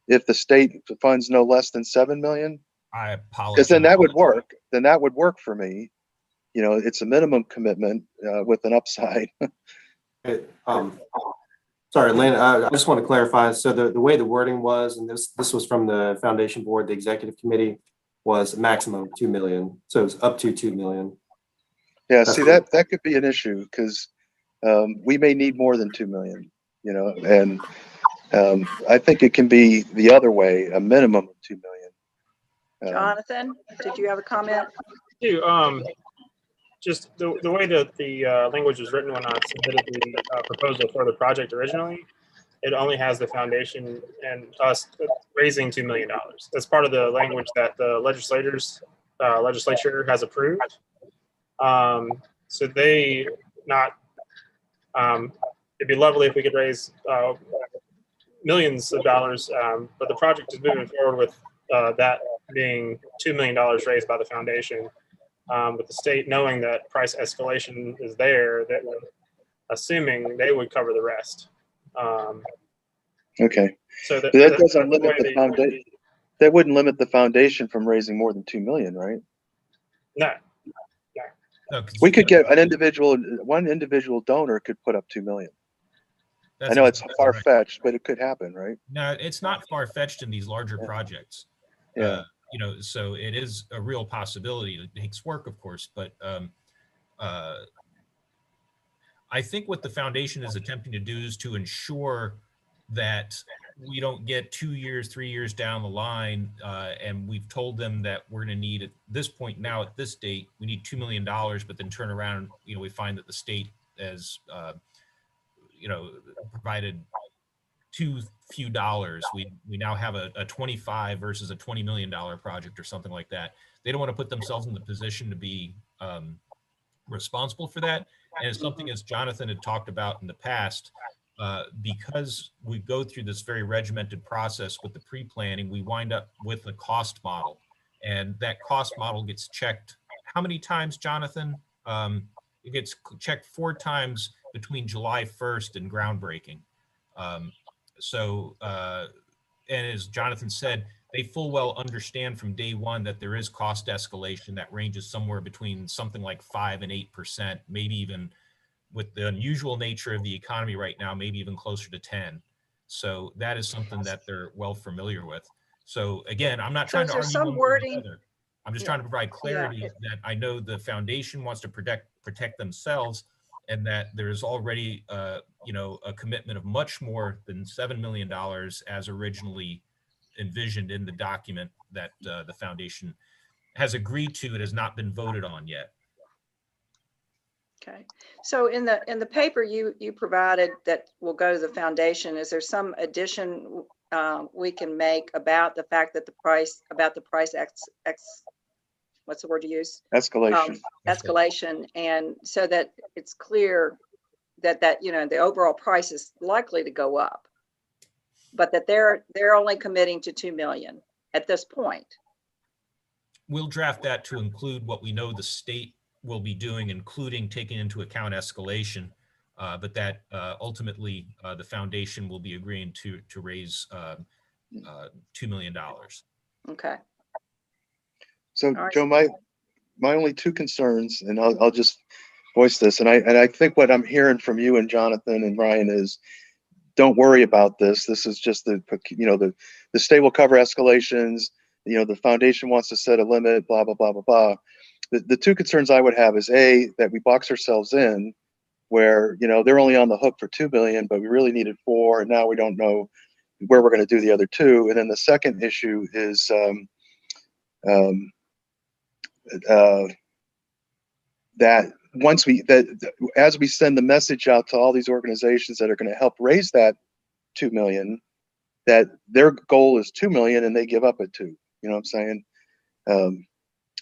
If the state funds no less than 7 million? I apologize. Because then that would work. Then that would work for me. You know, it's a minimum commitment with an upside. Okay, sorry, Lynn, I just want to clarify. So the way the wording was, and this was from the foundation board, the executive committee, was a maximum of 2 million. So it's up to 2 million. Yeah, see, that could be an issue, because we may need more than 2 million, you know, and I think it can be the other way, a minimum of 2 million. Jonathan, did you have a comment? Just the way that the language was written when I submitted the proposal for the project originally, it only has the foundation and us raising $2 million. That's part of the language that the legislature has approved. So they not, it'd be lovely if we could raise millions of dollars, but the project is moving forward with that being $2 million raised by the foundation. With the state knowing that price escalation is there, that assuming they would cover the rest. Okay. So that doesn't limit the foundation. That wouldn't limit the foundation from raising more than 2 million, right? No. No, we could get one individual donor could put up 2 million. I know it's far-fetched, but it could happen, right? No, it's not far-fetched in these larger projects. Yeah. You know, so it is a real possibility. It takes work, of course, but I think what the foundation is attempting to do is to ensure that we don't get 2 years, 3 years down the line, and we've told them that we're going to need at this point now, at this date, we need $2 million, but then turn around, you know, we find that the state has, you know, provided too few dollars. We now have a 25 versus a $20 million project or something like that. They don't want to put themselves in the position to be responsible for that. And it's something, as Jonathan had talked about in the past, because we go through this very regimented process with the pre-planning, we wind up with a cost model, and that cost model gets checked how many times, Jonathan? It gets checked 4 times between July 1st and groundbreaking. And as Jonathan said, they full well understand from day one that there is cost escalation that ranges somewhere between something like 5 and 8%, maybe even, with the unusual nature of the economy right now, maybe even closer to 10. So that is something that they're well familiar with. So again, I'm not trying to argue one way or the other. I'm just trying to provide clarity that I know the foundation wants to protect themselves, and that there's already, you know, a commitment of much more than $7 million as originally envisioned in the document that the foundation has agreed to. It has not been voted on yet. Okay. So in the paper you provided that will go to the foundation, is there some addition we can make about the fact that the price what's the word you use? Escalation. Escalation, and so that it's clear that you know the overall price is likely to go up, but that they're only committing to 2 million at this point. We'll draft that to include what we know the state will be doing, including taking into account escalation, but that ultimately the foundation will be agreeing to raise $2 million. Okay. So right. Joe, my only 2 concerns, and I'll just voice this, and I think what I'm hearing from you and Jonathan and Ryan is, don't worry about this. This is just the state will cover escalations. You know, the foundation wants to set a limit, blah, blah, blah, blah, blah. The 2 concerns I would have is A, that we box ourselves in where, you know, they're only on the hook for 2 billion, but we really needed 4, and now we don't know where we're going to do the other 2. And then the second issue is that as we send the message out to all these organizations that are going to help raise that 2 million, that their goal is 2 million and they give up at 2. You know what I'm saying?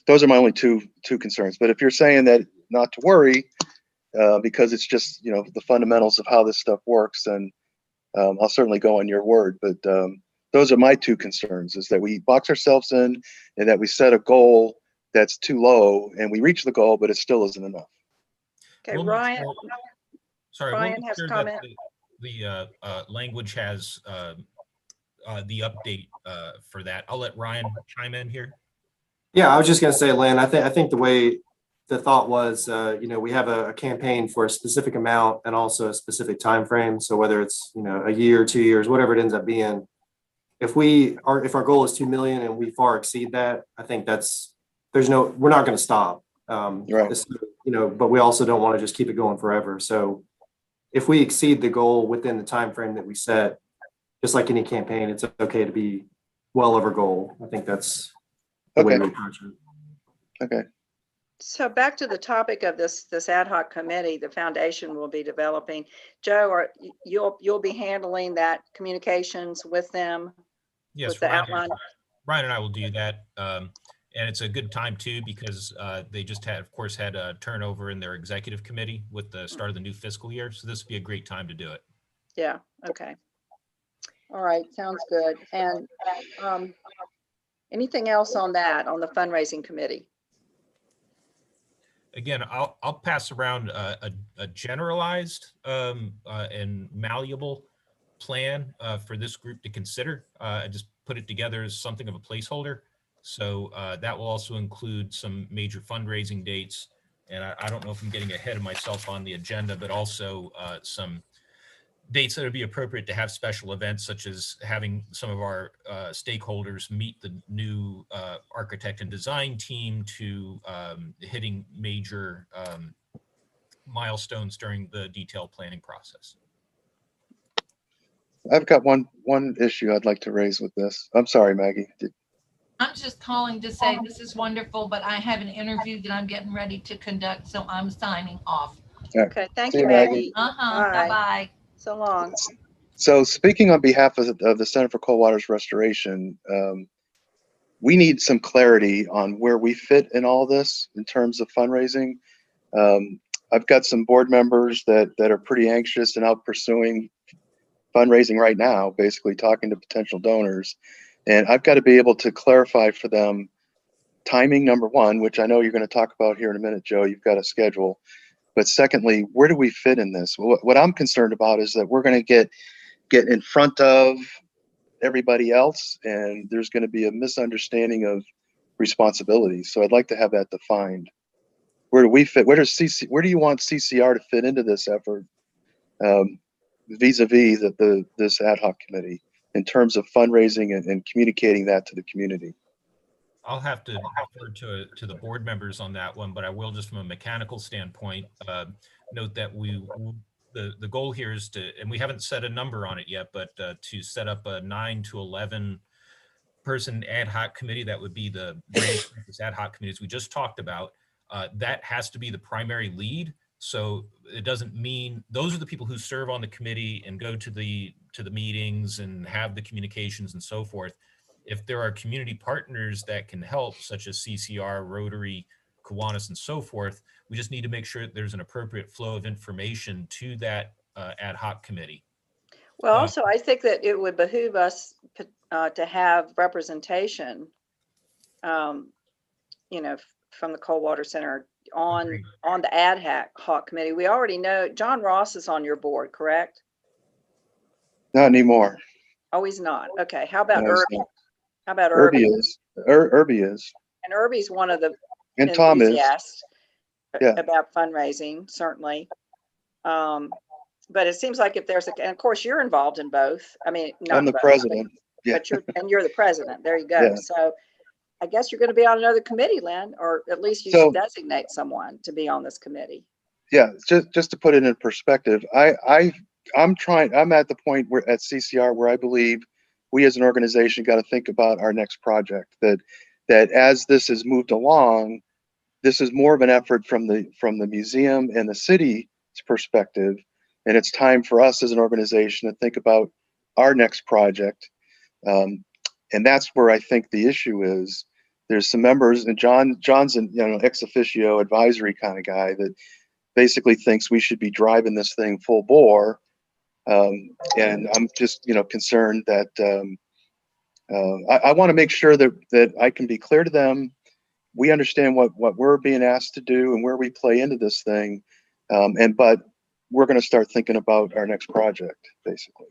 Those are my only two concerns. But if you're saying that not to worry, because it's just, you know, the fundamentals of how this stuff works, then I'll certainly go on your word. But those are my two concerns, is that we box ourselves in and that we set a goal that's too low and we reach the goal, but it still isn't enough. Okay, We'll make Ryan, sure- Sorry, we'll Ryan make has a sure that comment. the language has the update for that. I'll let Ryan chime in here. Yeah, I was just gonna say, Lynn, I think the way the thought was, you know, we have a campaign for a specific amount and also a specific time frame. So whether it's, you know, a year, 2 years, whatever it ends up being, if our goal is 2 million and we far exceed that, I think we're not gonna stop. Right. You know, but we also don't want to just keep it going forever. So if we exceed the goal within the time frame that we set, just like any campaign, it's okay to be well over goal. I think that's the way Okay. we approach it. Okay. So back to the topic of this ad hoc committee, the foundation will be developing. Joe, you'll be handling that communications with them? Yes, With the outline? Ryan and I will do that. And it's a good time too, because they just had, of course, had a turnover in their executive committee with the start of the new fiscal year. So this would be a great time to do it. Yeah, okay. All right, sounds good. And anything else on that, on the fundraising committee? Again, I'll pass around a generalized and malleable plan for this group to consider. I just put it together as something of a placeholder. So that will also include some major fundraising dates. And I don't know if I'm getting ahead of myself on the agenda, but also some dates that would be appropriate to have special events, such as having some of our stakeholders meet the new architect and design team, to hitting major milestones during the detailed planning process. I've got one issue I'd like to raise with this. I'm sorry, Maggie. I'm just calling to say this is wonderful, but I have an interview that I'm getting ready to conduct, so I'm signing off. Okay, thank See you, you, Maggie. Maggie. Uh-huh, Bye. bye-bye. So long. So speaking on behalf of the Center for Cold Waters Restoration, we need some clarity on where we fit in all this in terms of fundraising. I've got some board members that are pretty anxious and out pursuing fundraising right now, basically talking to potential donors. And I've got to be able to clarify for them timing, number one, which I know you're going to talk about here in a minute, Joe. You've got a schedule. But secondly, where do we fit in this? What I'm concerned about is that we're going to get in front of everybody else, and there's going to be a misunderstanding of responsibility. So I'd like to have that defined. Where do we fit? Where do you want CCR to fit into this effort, vis-a-vis this ad hoc committee, in terms of fundraising and communicating that to the community? I'll have to defer to the board members on that one, but I will, just from a mechanical standpoint, note that the goal here is to, and we haven't set a number on it yet, but to set up a 9 to 11 person ad hoc committee. That would be the this ad hoc committees we just talked about. That has to be the primary lead. So it doesn't mean those are the people who serve on the committee and go to the meetings and have the communications and so forth. If there are community partners that can help, such as CCR, Rotary, Kiwanis, and so forth, we just need to make sure that there's an appropriate flow of information to that ad hoc committee. Well, also, I think that it would behoove us to have representation, you know, from the Coldwater Center on the ad hoc committee. We already know John Ross is on your board, correct? Not anymore. Oh, he's not. Okay. How about No, he's Irby? not. How about Irby Irby? is. Irby is. And Irby's one of the And Tom is. enthusiasts Yeah. about fundraising, certainly. But it seems like if there's and of course you're involved in both. I mean, not I'm the both, president. Yeah. but you're the president. There you go. Yeah. So I guess you're going to be on another committee, Lynn, or at least you should designate someone to be on this committee. Yeah, just to put it in perspective, I'm at the point where at CCR where I believe we as an organization got to think about our next project, that as this has moved along, this is more of an effort from the museum and the city's perspective, and it's time for us as an organization to think about our next project. And that's where I think the issue is. There's some members, and John's an ex officio advisory kind of guy that basically thinks we should be driving this thing full bore. And I'm just concerned that I want to make sure that I can be clear to them. We understand what we're being asked to do and where we play into this thing, but we're going to start thinking about our next project, basically.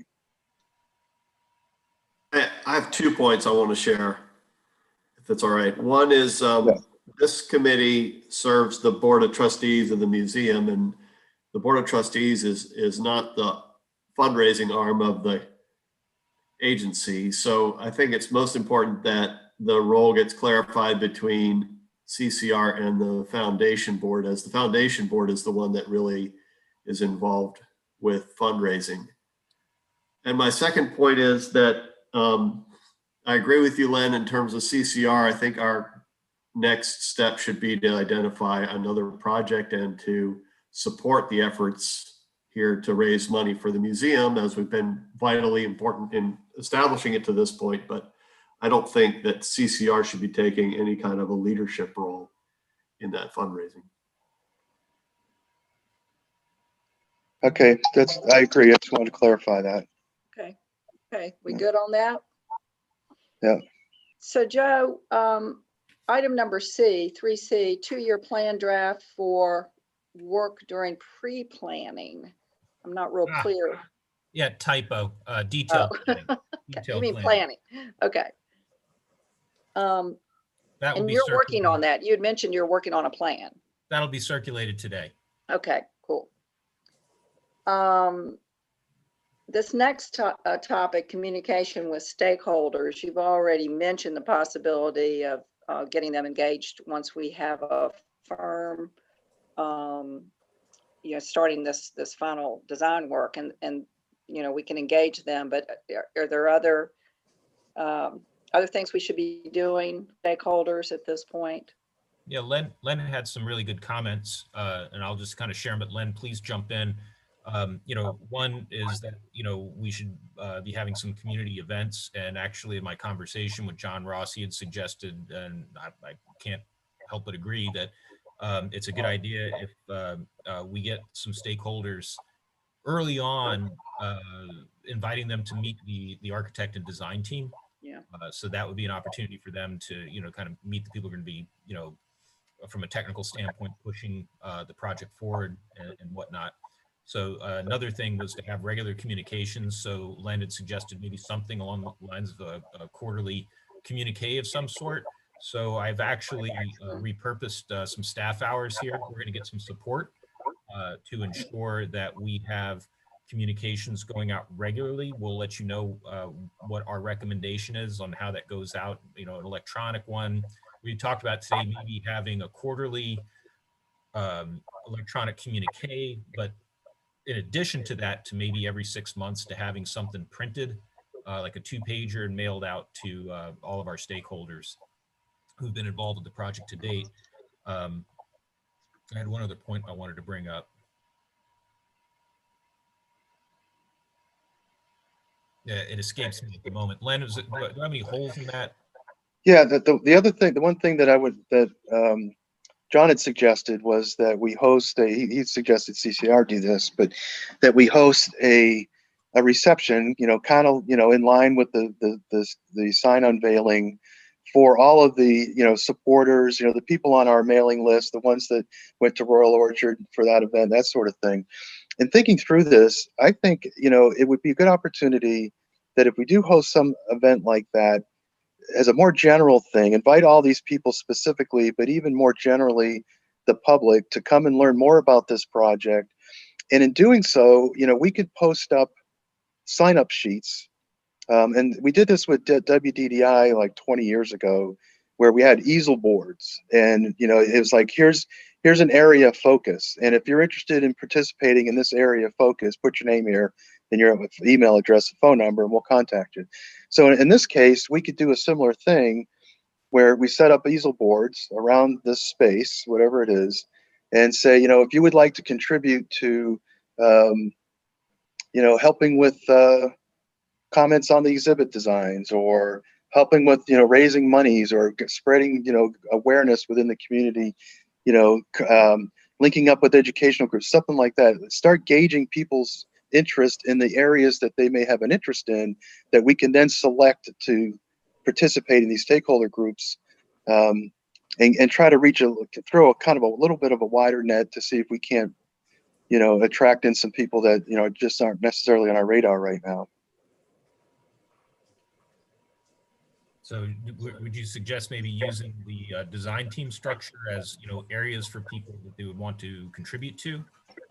I have 2 points I want to share, if that's all right. One is this committee serves the Board of Trustees of the museum, and the Board of Trustees is not the fundraising arm of the agency. So I think it's most important that the role gets clarified between CCR and the foundation board, as the foundation board is the one that really is involved with fundraising. And my second point is that I agree with you, Len, in terms of CCR. I think our next step should be to identify another project and to support the efforts here to raise money for the museum, as we've been vitally important in establishing it to this point. But I don't think that CCR should be taking any kind of a leadership role in that fundraising. Okay, I agree. I just wanted to clarify that. Okay, we good on that? Yeah. So Joe, item number C, 3C, 2-year plan draft for work during pre-planning. I'm not real clear. Yeah, typo, detailed planning. You mean planning, okay. That will And be you're working on circulated. that. You had mentioned you're working on a plan. That'll be circulated today. Okay, cool. This next topic, communication with stakeholders, you've already mentioned the possibility of getting them engaged once we have a firm, starting this final design work, and we can engage them. But are there other things we should be doing, stakeholders, at this point? Yeah, Len had some really good comments, and I'll just kind of share them, but Len, please jump in. One is that, we should be having some community events, and actually in my conversation with John Ross, he had suggested, and I can't help but agree, that it's a good idea if we get some stakeholders early on, inviting them to meet the architect and design team. Yeah. So that would be an opportunity for them to, kind of meet the people who are going to be, from a technical standpoint, pushing the project forward and whatnot. So another thing was to have regular communications. So Len had suggested maybe something along the lines of a quarterly communique of some sort. So I've actually repurposed some staff hours here. We're going to get some support to ensure that we have communications going out regularly. We'll let you know what our recommendation is on how that goes out, an electronic one. We talked about today maybe having a quarterly electronic communique, but in addition to that, to maybe every 6 months to having something printed, like a 2-pager, and mailed out to all of our stakeholders who've been involved with the project to date. I had one other point I wanted to bring up. Yeah, it escapes me at the moment. Len, do I have any holes in that? Yeah, the other thing, the one thing that John had suggested was that we host he suggested CCR do this, but that we host a reception, kind of, in line with the sign unveiling for all of the, supporters, the people on our mailing list, the ones that went to Royal Orchard for that event, that sort of thing. And thinking through this, I think, it would be a good opportunity that if we do host some event like that, as a more general thing, invite all these people specifically, but even more generally, the public, to come and learn more about this project. And in doing so, we could post up sign-up sheets. And we did this with WDDI like 20 years ago, where we had easel boards. And, it was like, here's an area of focus. And if you're interested in participating in this area of focus, put your name here and your email address and phone number, and we'll contact you. So in this case, we could do a similar thing where we set up easel boards around this space, whatever it is, and say, if you would like to contribute to, helping with, comments on the exhibit designs, or helping with, raising monies, or spreading, awareness within the community, linking up with educational groups, something like that. Start gauging people's interest in the areas that they may have an interest in, that we can then select to participate in these stakeholder groups, and try to throw a kind of a little bit of a wider net to see if we can't, attract in some people that, just aren't necessarily on our radar right now. So would you suggest maybe using the design team structure as, areas for people that they would want to contribute to?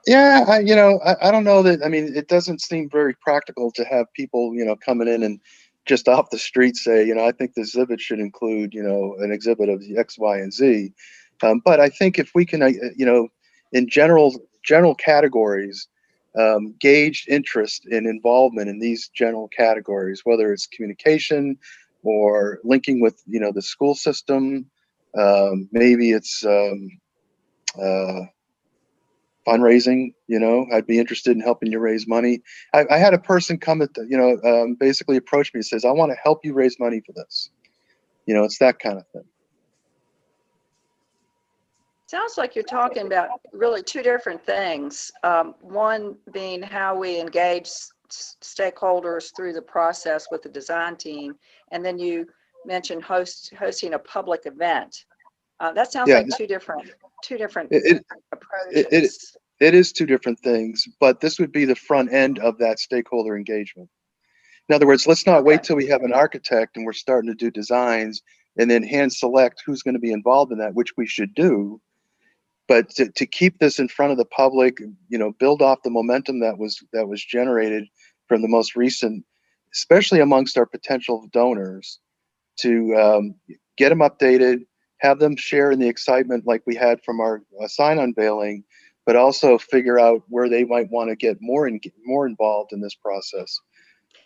Yeah, I don't know that. I mean, it doesn't seem very practical to have people, coming in and just off the street say, I think the exhibit should include, an exhibit of the X, Y, and Z. But I think if we can, in general categories, gauge interest and involvement in these general categories, whether it's communication or linking with, the school system, maybe it's fundraising. I'd be interested in helping you raise money. I had a person come basically approach me and says, I want to help you raise money for this. It's that kind of thing. Sounds like you're talking about really two different things. One being how we engage stakeholders through the process with the design team, and then you mentioned hosting a public event. That sounds like two different approaches. It is two different things, but this would be the front end of that stakeholder engagement. In other words, let's not wait till we have an architect and we're starting to do designs and then hand select who's going to be involved in that, which we should do. But to keep this in front of the public, build off the momentum that was generated from the most recent, especially amongst our potential donors, to get them updated, have them share in the excitement like we had from our sign unveiling, but also figure out where they might want to get more involved in this process.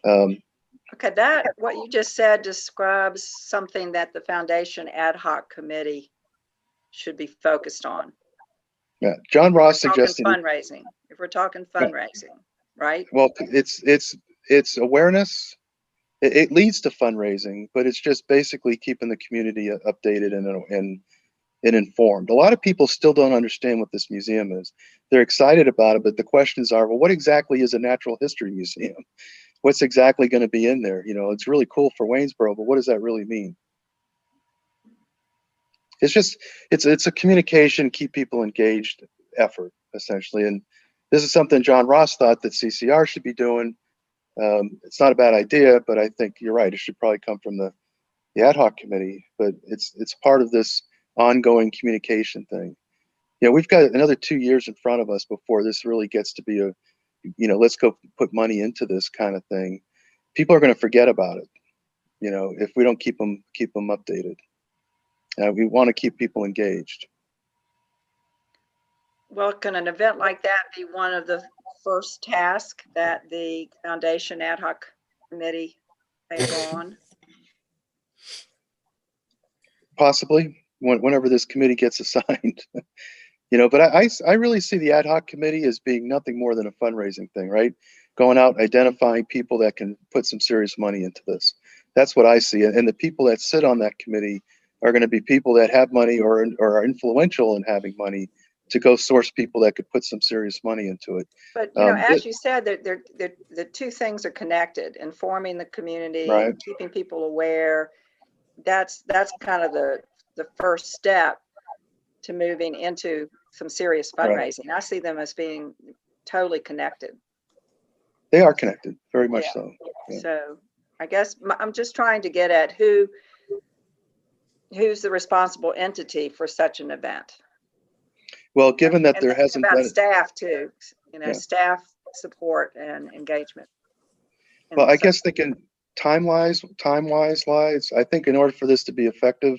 Okay, what you just said describes something that the Foundation Ad Hoc Committee should be focused on. Yeah, John Ross suggested fundraising. If we're talking fundraising, right? Well, it's awareness. It leads to fundraising, but it's just basically keeping the community updated and informed. A lot of people still don't understand what this museum is. They're excited about it, but the questions are, well, what exactly is a natural history museum? What's exactly going to be in there? It's really cool for Waynesboro, but what does that really mean? It's a communication, keep people engaged effort, essentially. And this is something John Ross thought that CCR should be doing. It's not a bad idea, but I think you're right. It should probably come from the ad hoc committee, but it's part of this ongoing communication thing. We've got another 2 years in front of us before this really gets to be let's go put money into this kind of thing. People are going to forget about it, if we don't keep them updated. We want to keep people engaged. Well, can an event like that be one of the first tasks that the Foundation Ad Hoc Committee take on? Possibly, whenever this committee gets assigned. But I really see the ad hoc committee as being nothing more than a fundraising thing, right? Going out, identifying people that can put some serious money into this. That's what I see. And the people that sit on that committee are going to be people that have money or are influential in having money to go source people that could put some serious money into it. But as you said, the two things are connected: informing the community, right, keeping people aware. That's kind of the first step to moving into some serious fundraising. Right. I see them as being totally connected. They are connected, very much so. Yeah. So I guess I'm just trying to get at who's the responsible entity for such an event. Well, given that there hasn't been staff too, staff support and engagement. Well, I guess thinking time-wise, I think in order for this to be effective,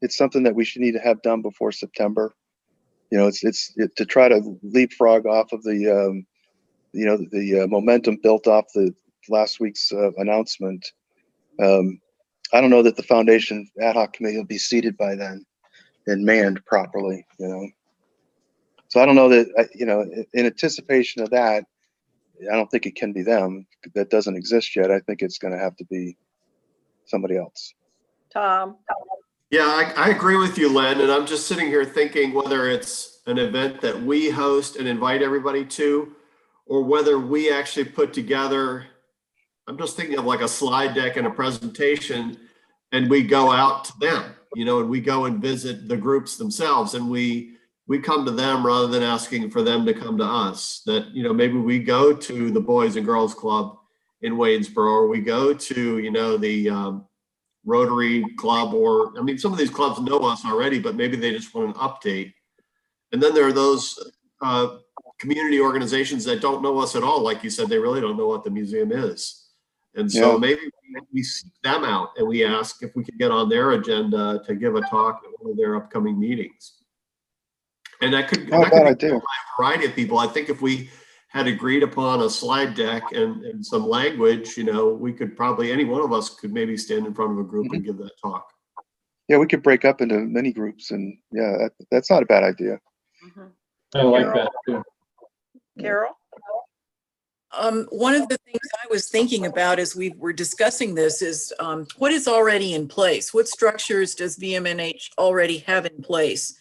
it's something that we should need to have done before September. It's to try to leapfrog off of the momentum built off the last week's announcement. I don't know that the Foundation Ad Hoc Committee will be seated by then and manned properly. So I don't know that in anticipation of that, I don't think it can be them. That doesn't exist yet. I think it's going to have to be somebody else. Tom? Yeah, I agree with you, Len. And I'm just sitting here thinking whether it's an event that we host and invite everybody to, or whether we actually put together, I'm just thinking of like a slide deck and a presentation, and we go out to them, and we go and visit the groups themselves, and we come to them rather than asking for them to come to us. That, maybe we go to the Boys and Girls Club in Waynesboro, or we go to, the Rotary Club, or, some of these clubs know us already, but maybe they just want an update. And then there are those community organizations that don't know us at all. Like you said, they really don't know what the museum is. And so maybe we seek them out and we ask if we could get on their agenda to give a talk at one of their upcoming meetings. And that could be a variety of people. I think if we had agreed upon a slide deck and some language, we could probably, any one of us could maybe stand in front of a group and give that talk. Yeah, we could break up into many groups, and that's not a bad idea. I like that too. Carol? One of the things I was thinking about as we were discussing this is what is already in place? What structures does VMNH already have in place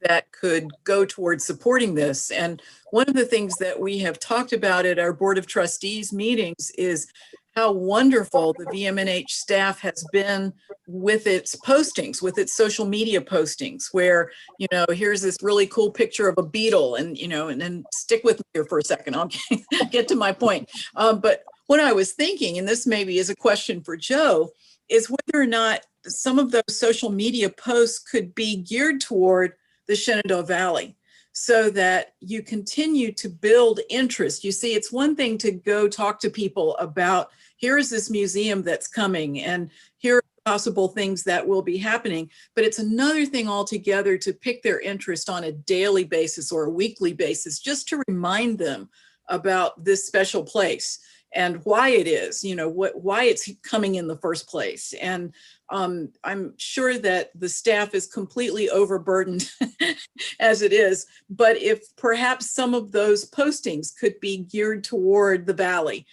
that could go towards supporting this? And one of the things that we have talked about at our Board of Trustees meetings is how wonderful the VMNH staff has been with its postings, with its social media postings, where, here's this really cool picture of a beetle, and, and then stick with me here for a second, I'll get to my point. But what I was thinking, and this maybe is a question for Joe, is whether or not some of those social media posts could be geared toward the Shenandoah Valley, so that you continue to build interest. You see, it's one thing to go talk to people about, here is this museum that's coming, and here are possible things that will be happening, but it's another thing altogether to pick their interest on a daily basis or a weekly basis, just to remind them about this special place and why it is, why it's coming in the first place. And I'm sure that the staff is completely overburdened as it is, but if perhaps some of those postings could be geared toward the Valley,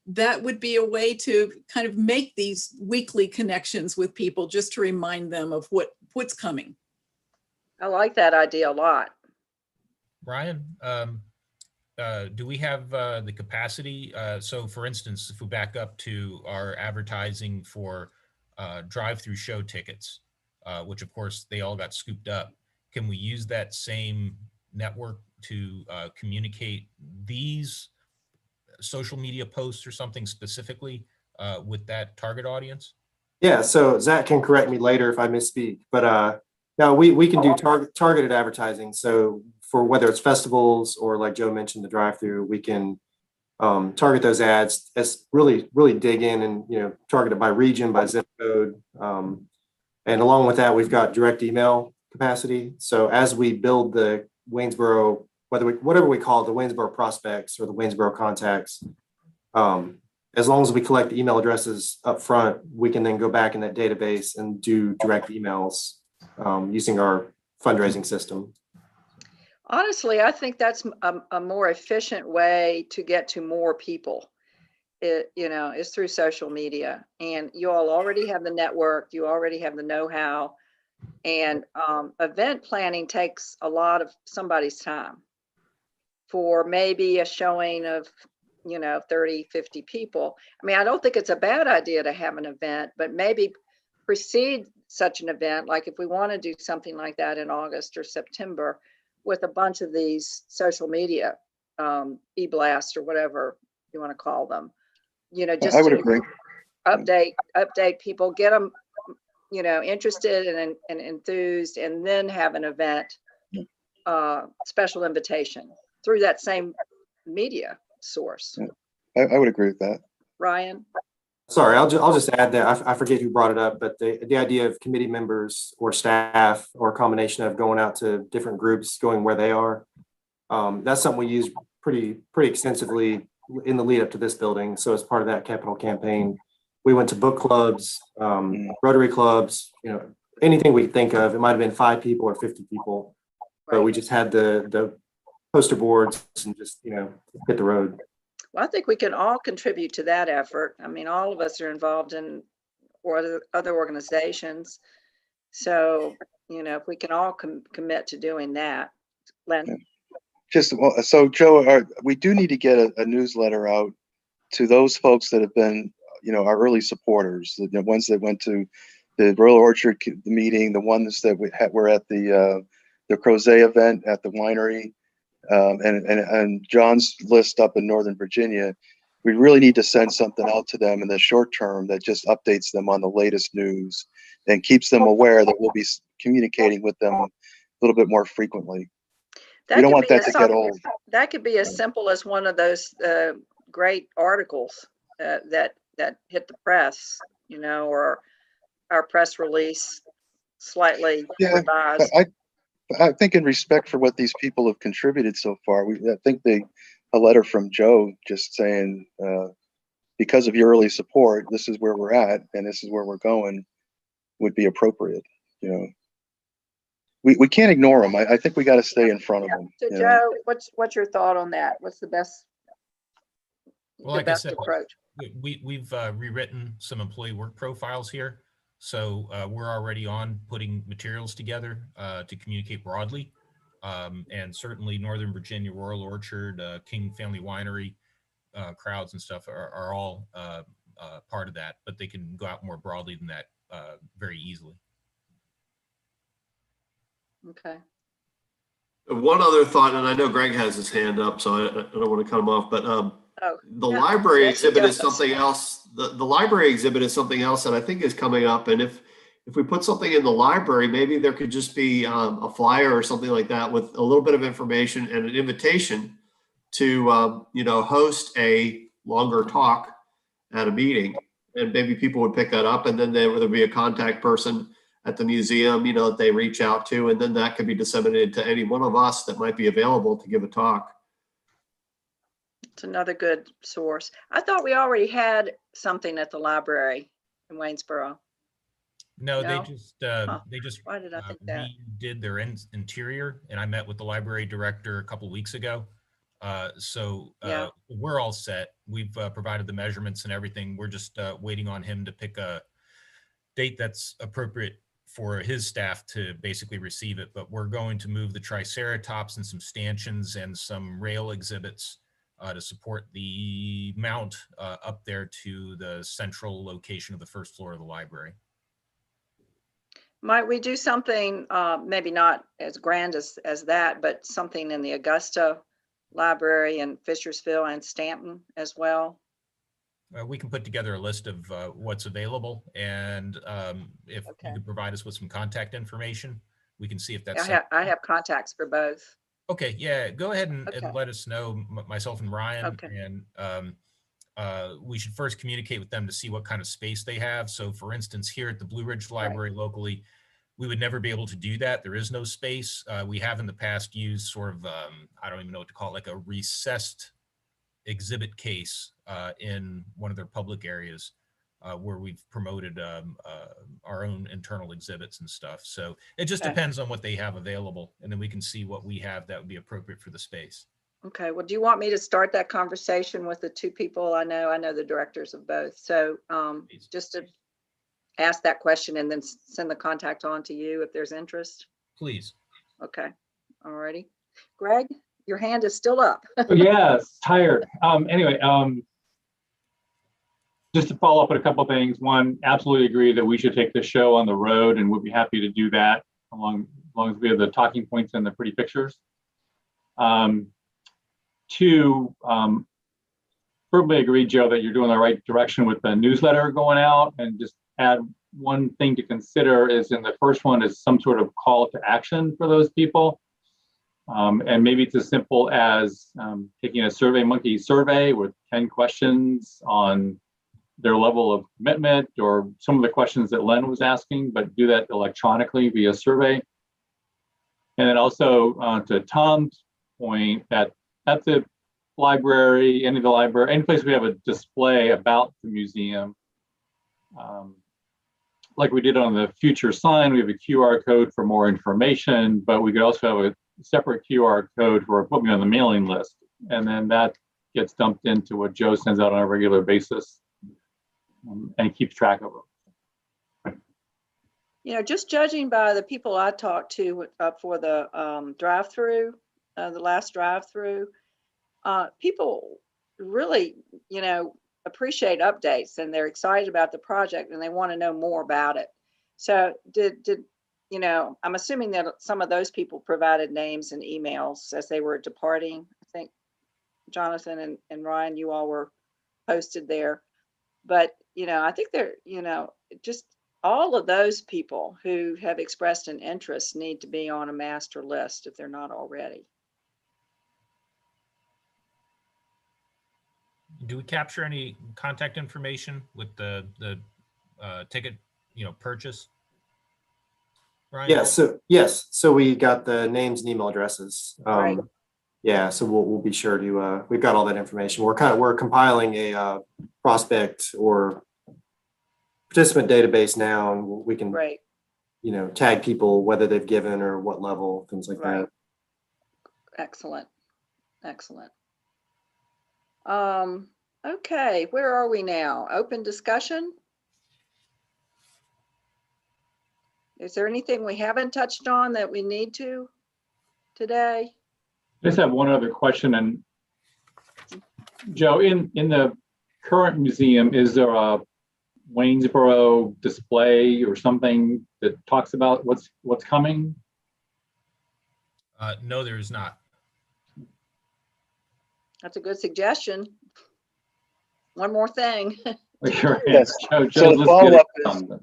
that would be a way to kind of make these weekly connections with people, just to remind them of what's coming. I like that idea a lot. Brian, do we have the capacity? So for instance, if we back up to our advertising for drive-through show tickets, which of course they all got scooped up, can we use that same network to communicate these social media posts or something specifically with that target audience? Yeah, so Zach can correct me later if I misspeak, but no, we can do targeted advertising. So for whether it's festivals or, like Joe mentioned, the drive-through, we can target those ads as really dig in and target it by region, by zip code, and along with that, we've got direct email capacity. So as we build the Waynesboro, whatever we call it, the Waynesboro prospects or the Waynesboro contacts, as long as we collect the email addresses up front, we can then go back in that database and do direct emails using our fundraising system. Honestly, I think that's a more efficient way to get to more people. Is through social media, and you all already have the network, you already have the know-how, and event planning takes a lot of somebody's time. For maybe a showing of 30, 50 people, I don't think it's a bad idea to have an event, but maybe precede such an event, like if we want to do something like that in August or September, with a bunch of these social media e-blasts or whatever you want to call them, just I would to agree. update people, get them interested and enthused, and then have an event special invitation through that same media source. I would agree with that. Ryan? Sorry, I'll just add that I forget who brought it up, but the idea of committee members or staff or a combination of going out to different groups, going where they are, that's something we use pretty extensively in the lead up to this building. So as part of that capital campaign, we went to book clubs, Rotary clubs, anything we could think of. It might have been 5 people or 50 people, but we just had the poster boards and just hit the road. Well, I think we can all contribute to that effort. I mean, all of us are involved in or other organizations. So, if we can all commit to doing that. Len? So Joe, we do need to get a newsletter out to those folks that have been, our early supporters, the ones that went to the Royal Orchard meeting, the ones that were at the Crozet event at the winery, and John's list up in Northern Virginia. We really need to send something out to them in the short term that just updates them on the latest news and keeps them aware that we'll be communicating with them a little bit more frequently. We don't want that to get old. That could be as simple as one of those great articles that hit the press, or our press release slightly revised. I think in respect for what these people have contributed so far, I think a letter from Joe just saying, because of your early support, this is where we're at and this is where we're going would be appropriate. We can't ignore them. I think we got to stay in front of them. So Joe, what's your thought on that? What's the best? Well, like I said, approach? We've rewritten some employee work profiles here. So we're already on putting materials together to communicate broadly. And certainly Northern Virginia, Royal Orchard, King Family Winery crowds and stuff are all part of that, but they can go out more broadly than that very easily. Okay. One other thought, and I know Greg has his hand up, so I don't want to cut him off, but the library exhibit is something else. The library exhibit is something else that I think is coming up. And if we put something in the library, maybe there could just be a flyer or something like that with a little bit of information and an invitation to, host a longer talk at a meeting. And maybe people would pick that up, and then there would be a contact person at the museum, that they reach out to, and then that could be disseminated to any one of us that might be available to give a talk. It's another good source. I thought we already had something at the library in Waynesboro. No, they just Why did I think that? redid their interior, and I met with the library director a couple weeks ago. We're all set. We've provided the measurements and everything. We're just waiting on him to pick a date that's appropriate for his staff to basically receive it. But we're going to move the Triceratops and some stanchions and some rail exhibits to support the mount up there to the central location of the first floor of the library. Might we do something, maybe not as grand as that, but something in the Augusta Library in Fishersville and Stanton as well? We can put together a list of what's available, and if you could provide us with some contact information, we can see if that's. I have contacts for both. Okay, yeah, go ahead and let us know, myself and Ryan, and we should first communicate with them to see what kind of space they have. So for instance, here at the Blue Ridge Library locally, we would never be able to do that. There is no space. We have in the past used sort of, I don't even know what to call it, like a recessed exhibit case in one of their public areas where we've promoted our own internal exhibits and stuff. So it just depends on what they have available, and then we can see what we have that would be appropriate for the space. Okay, well, do you want me to start that conversation with the two people I know? I know the directors of both. So just to ask that question and then send the contact on to you if there's interest. Please. Okay, all righty. Greg, your hand is still up. Yes, tired. Anyway, just to follow up on a couple of things. One, absolutely agree that we should take the show on the road, and we'll be happy to do that as long as we have the talking points and the pretty pictures. Two, firmly agree, Joe, that you're doing the right direction with the newsletter going out, and just add one thing to consider is in the first one is some sort of call to action for those people. And maybe it's as simple as taking a SurveyMonkey survey with 10 questions on their level of commitment, or some of the questions that Len was asking, but do that electronically via survey. And then also to Tom's point, that at the library, any place we have a display about the museum, like we did on the future sign, we have a QR code for more information, but we could also have a separate QR code for putting on the mailing list. And then that gets dumped into what Joe sends out on a regular basis, and keeps track of them. You know, just judging by the people I talked to for the drive-through, the last drive-through, people really, you know, appreciate updates and they're excited about the project and they want to know more about it. So did you know, I'm assuming that some of those people provided names and emails as they were departing. I think Jonathan and Ryan, you all were posted there. But, you know, I think they're, you know, just all of those people who have expressed an interest need to be on a master list if they're not already. Do we capture any contact information with the ticket, you know, purchase? Ryan? Yes. So we got the names and email addresses. Right. Yeah, so we'll be sure to, we've got all that information. We're compiling a prospect or participant database now, and we can, Right. you know, tag people, whether they've given or what level, things like Right. that. Excellent. Excellent. Okay, where are we now? Open discussion? Is there anything we haven't touched on that we need to today? I just have one other question. And Joe, in the current museum, is there a Waynesboro display or something that talks about what's coming? No, there is not. That's a good suggestion. One more thing. Yes. So the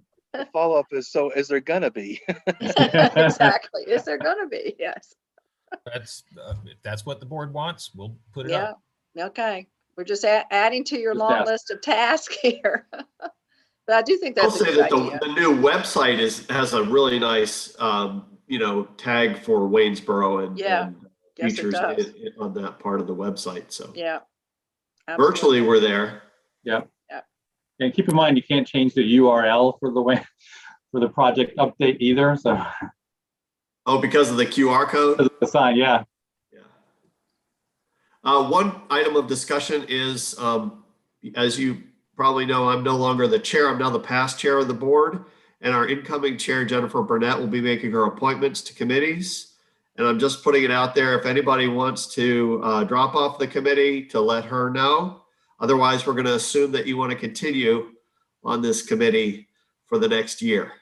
follow-up is, so is there gonna be? Exactly. Is there gonna be? Yes. That's if that's what the board wants, we'll put it Yeah. up. Okay. We're just adding to your Just long ask. list of tasks here. But I do think I'll that's a say good that idea. the new website has a really nice, tag for Waynesboro and, Yeah. and Yes, it features does. on that part of the website. So Yeah. virtually we're there. Yeah. Yeah. And keep in mind, you can't change the URL for the project update either. So Oh, because of the QR code? the sign, yeah. Yeah. One item of discussion is, as you probably know, I'm no longer the chair. I'm now the past chair of the board. And our incoming chair, Jennifer Burnett, will be making her appointments to committees. And I'm just putting it out there. If anybody wants to drop off the committee, to let her know. Otherwise, we're going to assume that you want to continue on this committee for the next year.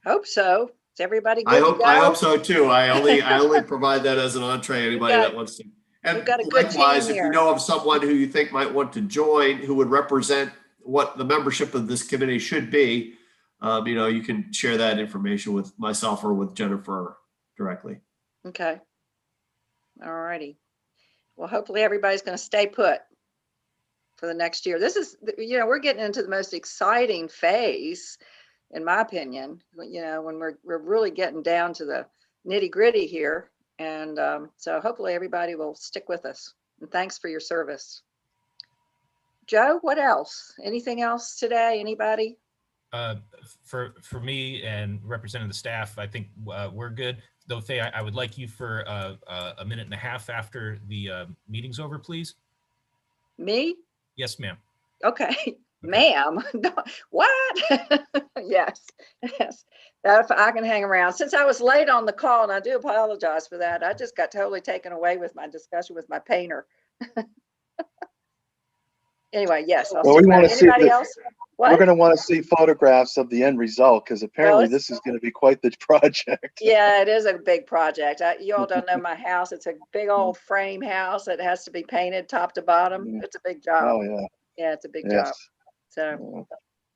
Hope so. Is everybody good I to hope go? so too. I only provide that as an entree. Anybody that wants to. And we've got a good likewise, team if you here. know of someone who you think might want to join, who would represent what the membership of this committee should be, you can share that information with myself or with Jennifer directly. Okay. All righty. Well, hopefully everybody's going to stay put for the next year. This is, we're getting into the most exciting phase, in my opinion, when we're really getting down to the nitty gritty here. And so hopefully everybody will stick with us. And thanks for your service. Joe, what else? Anything else today? Anybody? For me and representing the staff, I think we're good. Though, Faye, I would like you for a minute and a half after the meeting's over, please. Me? Yes, ma'am. Okay. Ma'am. What? Yes. That if I can hang around. Since I was late on the call, and I do apologize for that, I just got totally taken away with my discussion with my painter. Anyway, yes. Well, we want to see anybody else? What? We're going to want to see photographs of the end result, because apparently this is going to be quite the project. Yeah, it is a big project. You all don't know my house. It's a big old frame house that has to be painted top to bottom. It's a big job. Oh, yeah. Yeah, it's a big Yes. job. So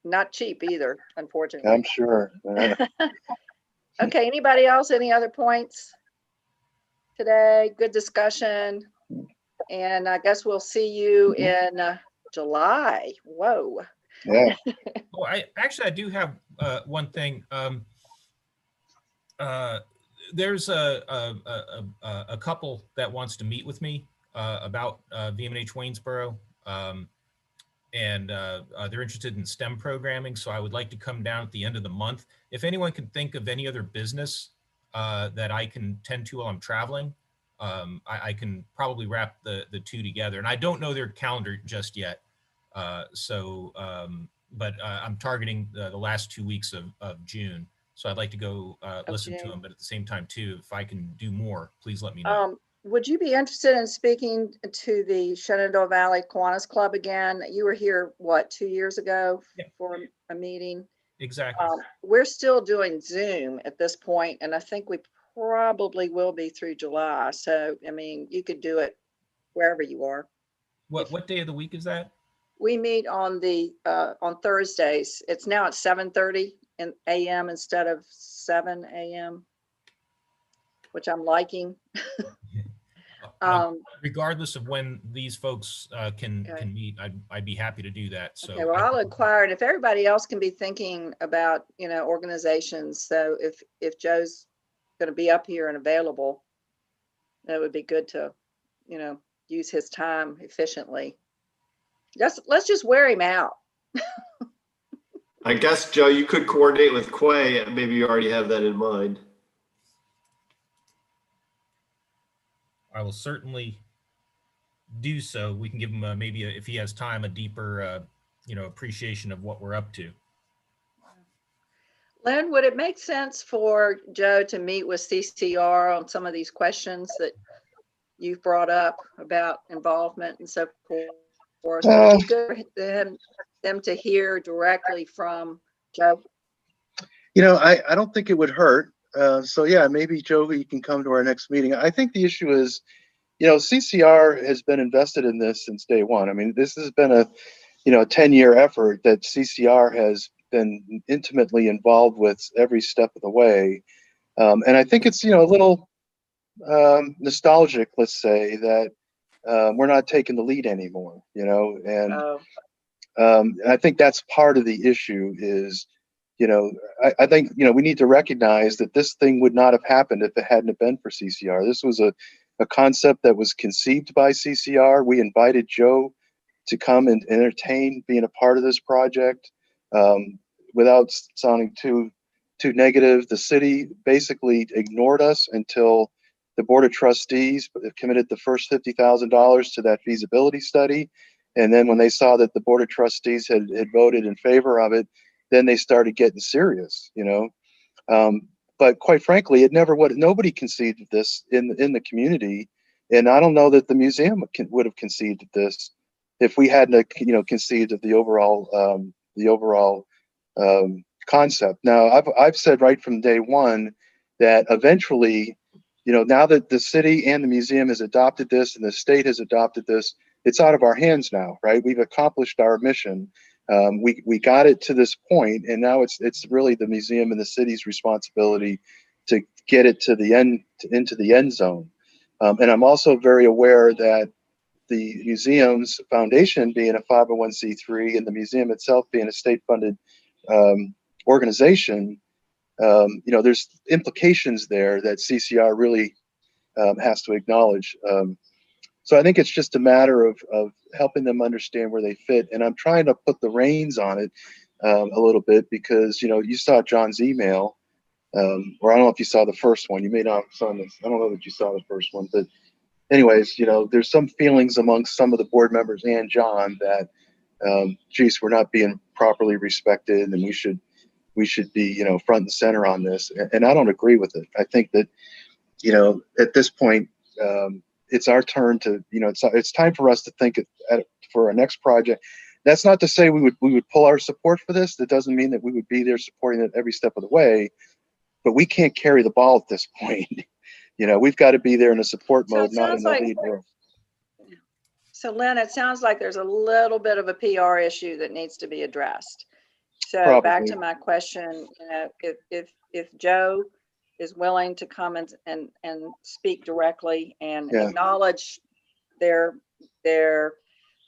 not cheap either, unfortunately. I'm sure. Okay, anybody else? Any other points today? Good discussion. And I guess we'll see you in July. Whoa. Yeah. Oh, I do have one thing. There's a couple that wants to meet with me about VMNH Waynesboro, and they're interested in STEM programming. So I would like to come down at the end of the month. If anyone can think of any other business that I can tend to while I'm traveling, I can probably wrap the two together. And I don't know their calendar just yet. But I'm targeting the last 2 weeks of June. So I'd like to go listen to June. them, but at the same time too, if I can do more, please let me know. Would you be interested in speaking to the Shenandoah Valley Kiwanis Club again? You were here, what, 2 years ago for a meeting? Exactly. We're still doing Zoom at this point, and I think we probably will be through July. So, I mean, you could do it wherever you are. What day of the week is that? We meet on on Thursdays. It's now at 7:30 a.m. instead of 7 a.m., which I'm liking. Regardless of when these folks can meet, I'd be happy to do that. So okay, well, I'll inquire, and if everybody else can be thinking about, organizations. So if Joe's going to be up here and available, that would be good to, use his time efficiently. Let's just wear him out. I guess, Joe, you could coordinate with Quay. Maybe you already have that in mind. I will certainly do so. We can give him maybe if he has time, a deeper, appreciation of what we're up to. Lynn, would it make sense for Joe to meet with CCR on some of these questions that you've brought up about involvement and so forth? Would it be good for them to hear directly from Joe? I don't think it would hurt. So yeah, maybe Joe, you can come to our next meeting. I think the issue is, CCR has been invested in this since day one. I mean, this has been a 10-year effort that CCR has been intimately involved with every step of the way. And I think it's, a little nostalgic, let's say, that we're not taking the lead anymore, and I think that's part of the issue is, I think, we need to recognize that this thing would not have happened if it hadn't have been for CCR. This was a concept that was conceived by CCR. We invited Joe to come and entertain being a part of this project. Without sounding too negative, the city basically ignored us until the Board of Trustees committed the first $50,000 to that feasibility study. And then when they saw that the Board of Trustees had voted in favor of it, then they started getting serious, but quite frankly, it never would. Nobody conceived of this in the community, and I don't know that the museum would have conceived of this if we hadn't, conceived of the overall concept. Now, I've said right from day one that eventually, now that the city and the museum has adopted this and the state has adopted this, it's out of our hands now, right? We've accomplished our mission. We got it to this point, and now it's really the museum and the city's responsibility to get it to the end, into the end zone. And I'm also very aware that the museum's foundation being a 501c3 and the museum itself being a state-funded organization, there's implications there that CCR really has to acknowledge. So I think it's just a matter of helping them understand where they fit. And I'm trying to put the reins on it a little bit because, you saw John's email, or I don't know if you saw the first one. You may not have seen this. I don't know that you saw the first one. But anyways, there's some feelings amongst some of the board members and John that, geez, we're not being properly respected and we should be, front and center on this. And I don't agree with it. I think that, at this point, it's our turn to, it's time for us to think for our next project. That's not to say we would pull our support for this. That doesn't mean that we would be there supporting it every step of the way, but we can't carry the ball at this point. We've got to be there in a support mode, not in the lead role. So Lynn, it sounds like there's a little bit of a PR issue that needs to be addressed. So Probably. Back to my question, if Joe is willing to come and speak directly and acknowledge their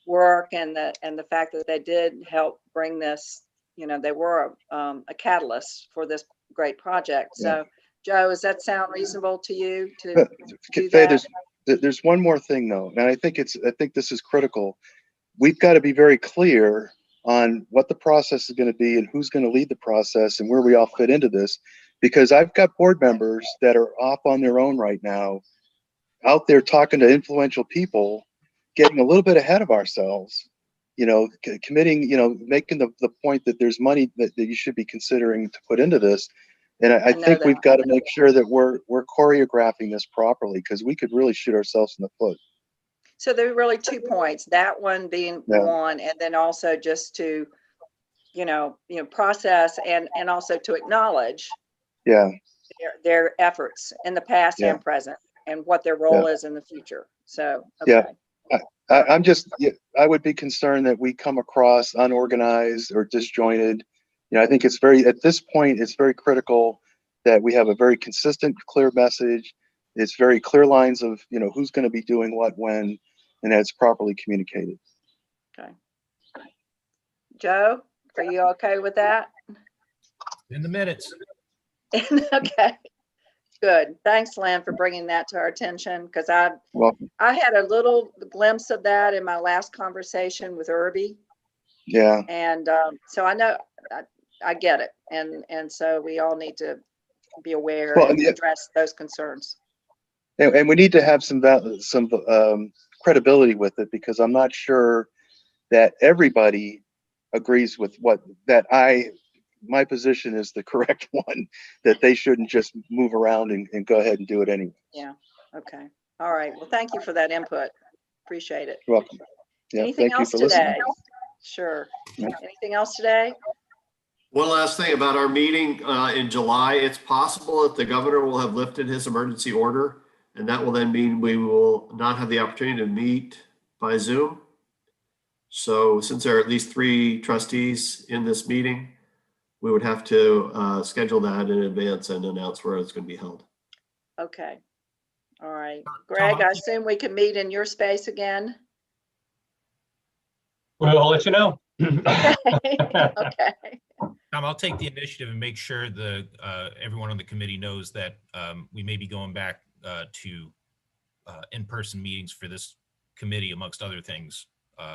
work and the fact that they did help bring this, they were a catalyst for this great project. So Joe, does that sound reasonable to you to do that? There's one more thing though, and I think this is critical. We've got to be very clear on what the process is going to be and who's going to lead the process and where we all fit into this. Because I've got board members that are off on their own right now out there talking to influential people, getting a little bit ahead of ourselves, committing, making the point that there's money that you should be considering to put into this. And I know think that. we've got to make sure that we're choreographing this properly, because we could really shoot ourselves in the foot. So there are really 2 points, that one being Yeah. one, and then also just to, process and also to acknowledge Yeah. their efforts in the past Yeah. and present and what their role is in the future. So, Yeah. okay. I would be concerned that we come across unorganized or disjointed. I think at this point, it's very critical that we have a very consistent, clear message. It's very clear lines of, who's going to be doing what, when, and that it's properly communicated. Okay. Joe, are you okay with that? In the minutes. Okay, good. Thanks, Lynn, for bringing that to our attention, because I had a little glimpse of that in my last conversation with Irby. Yeah. And so I know, I get it. And so we all need to be aware and address those concerns. And we need to have some credibility with it, because I'm not sure that everybody agrees with my position is the correct one, that they shouldn't just move around and go ahead and do it anyway. Yeah. Okay. All right. Well, thank you for that input. Appreciate it. You're welcome. Yeah, Anything thank you else for today? listening. Sure. Yeah. Anything else today? One last thing about our meeting in July. It's possible that the governor will have lifted his emergency order, and that will then mean we will not have the opportunity to meet by Zoom. So since there are at least 3 trustees in this meeting, we would have to schedule that in advance and announce where it's going to be held. Okay. All right. Greg, I assume we can meet in your space again. Well, I'll let you know. Okay. Okay. Tom, I'll take the initiative and make sure everyone on the committee knows that we may be going back to in-person meetings for this committee, amongst other things,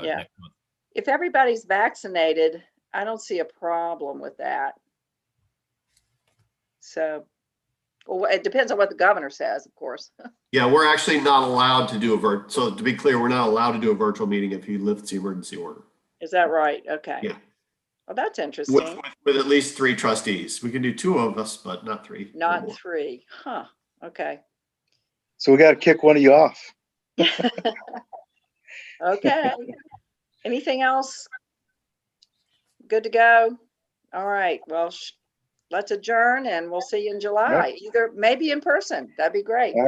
Yeah. next month. If everybody's vaccinated, I don't see a problem with that. So, well, it depends on what the governor says, of course. Yeah, we're actually not allowed to do so to be clear, we're not allowed to do a virtual meeting if he lifts the emergency order. Is that right? Okay. Yeah. Well, that's interesting. With at least 3 trustees. We can do 2 of us, but not 3. Not 3. Huh. Okay. So we got to kick one of you off. Okay. Anything else? Good to go? All right. Well, let's adjourn and we'll see you in July, either maybe in person. That'd be great.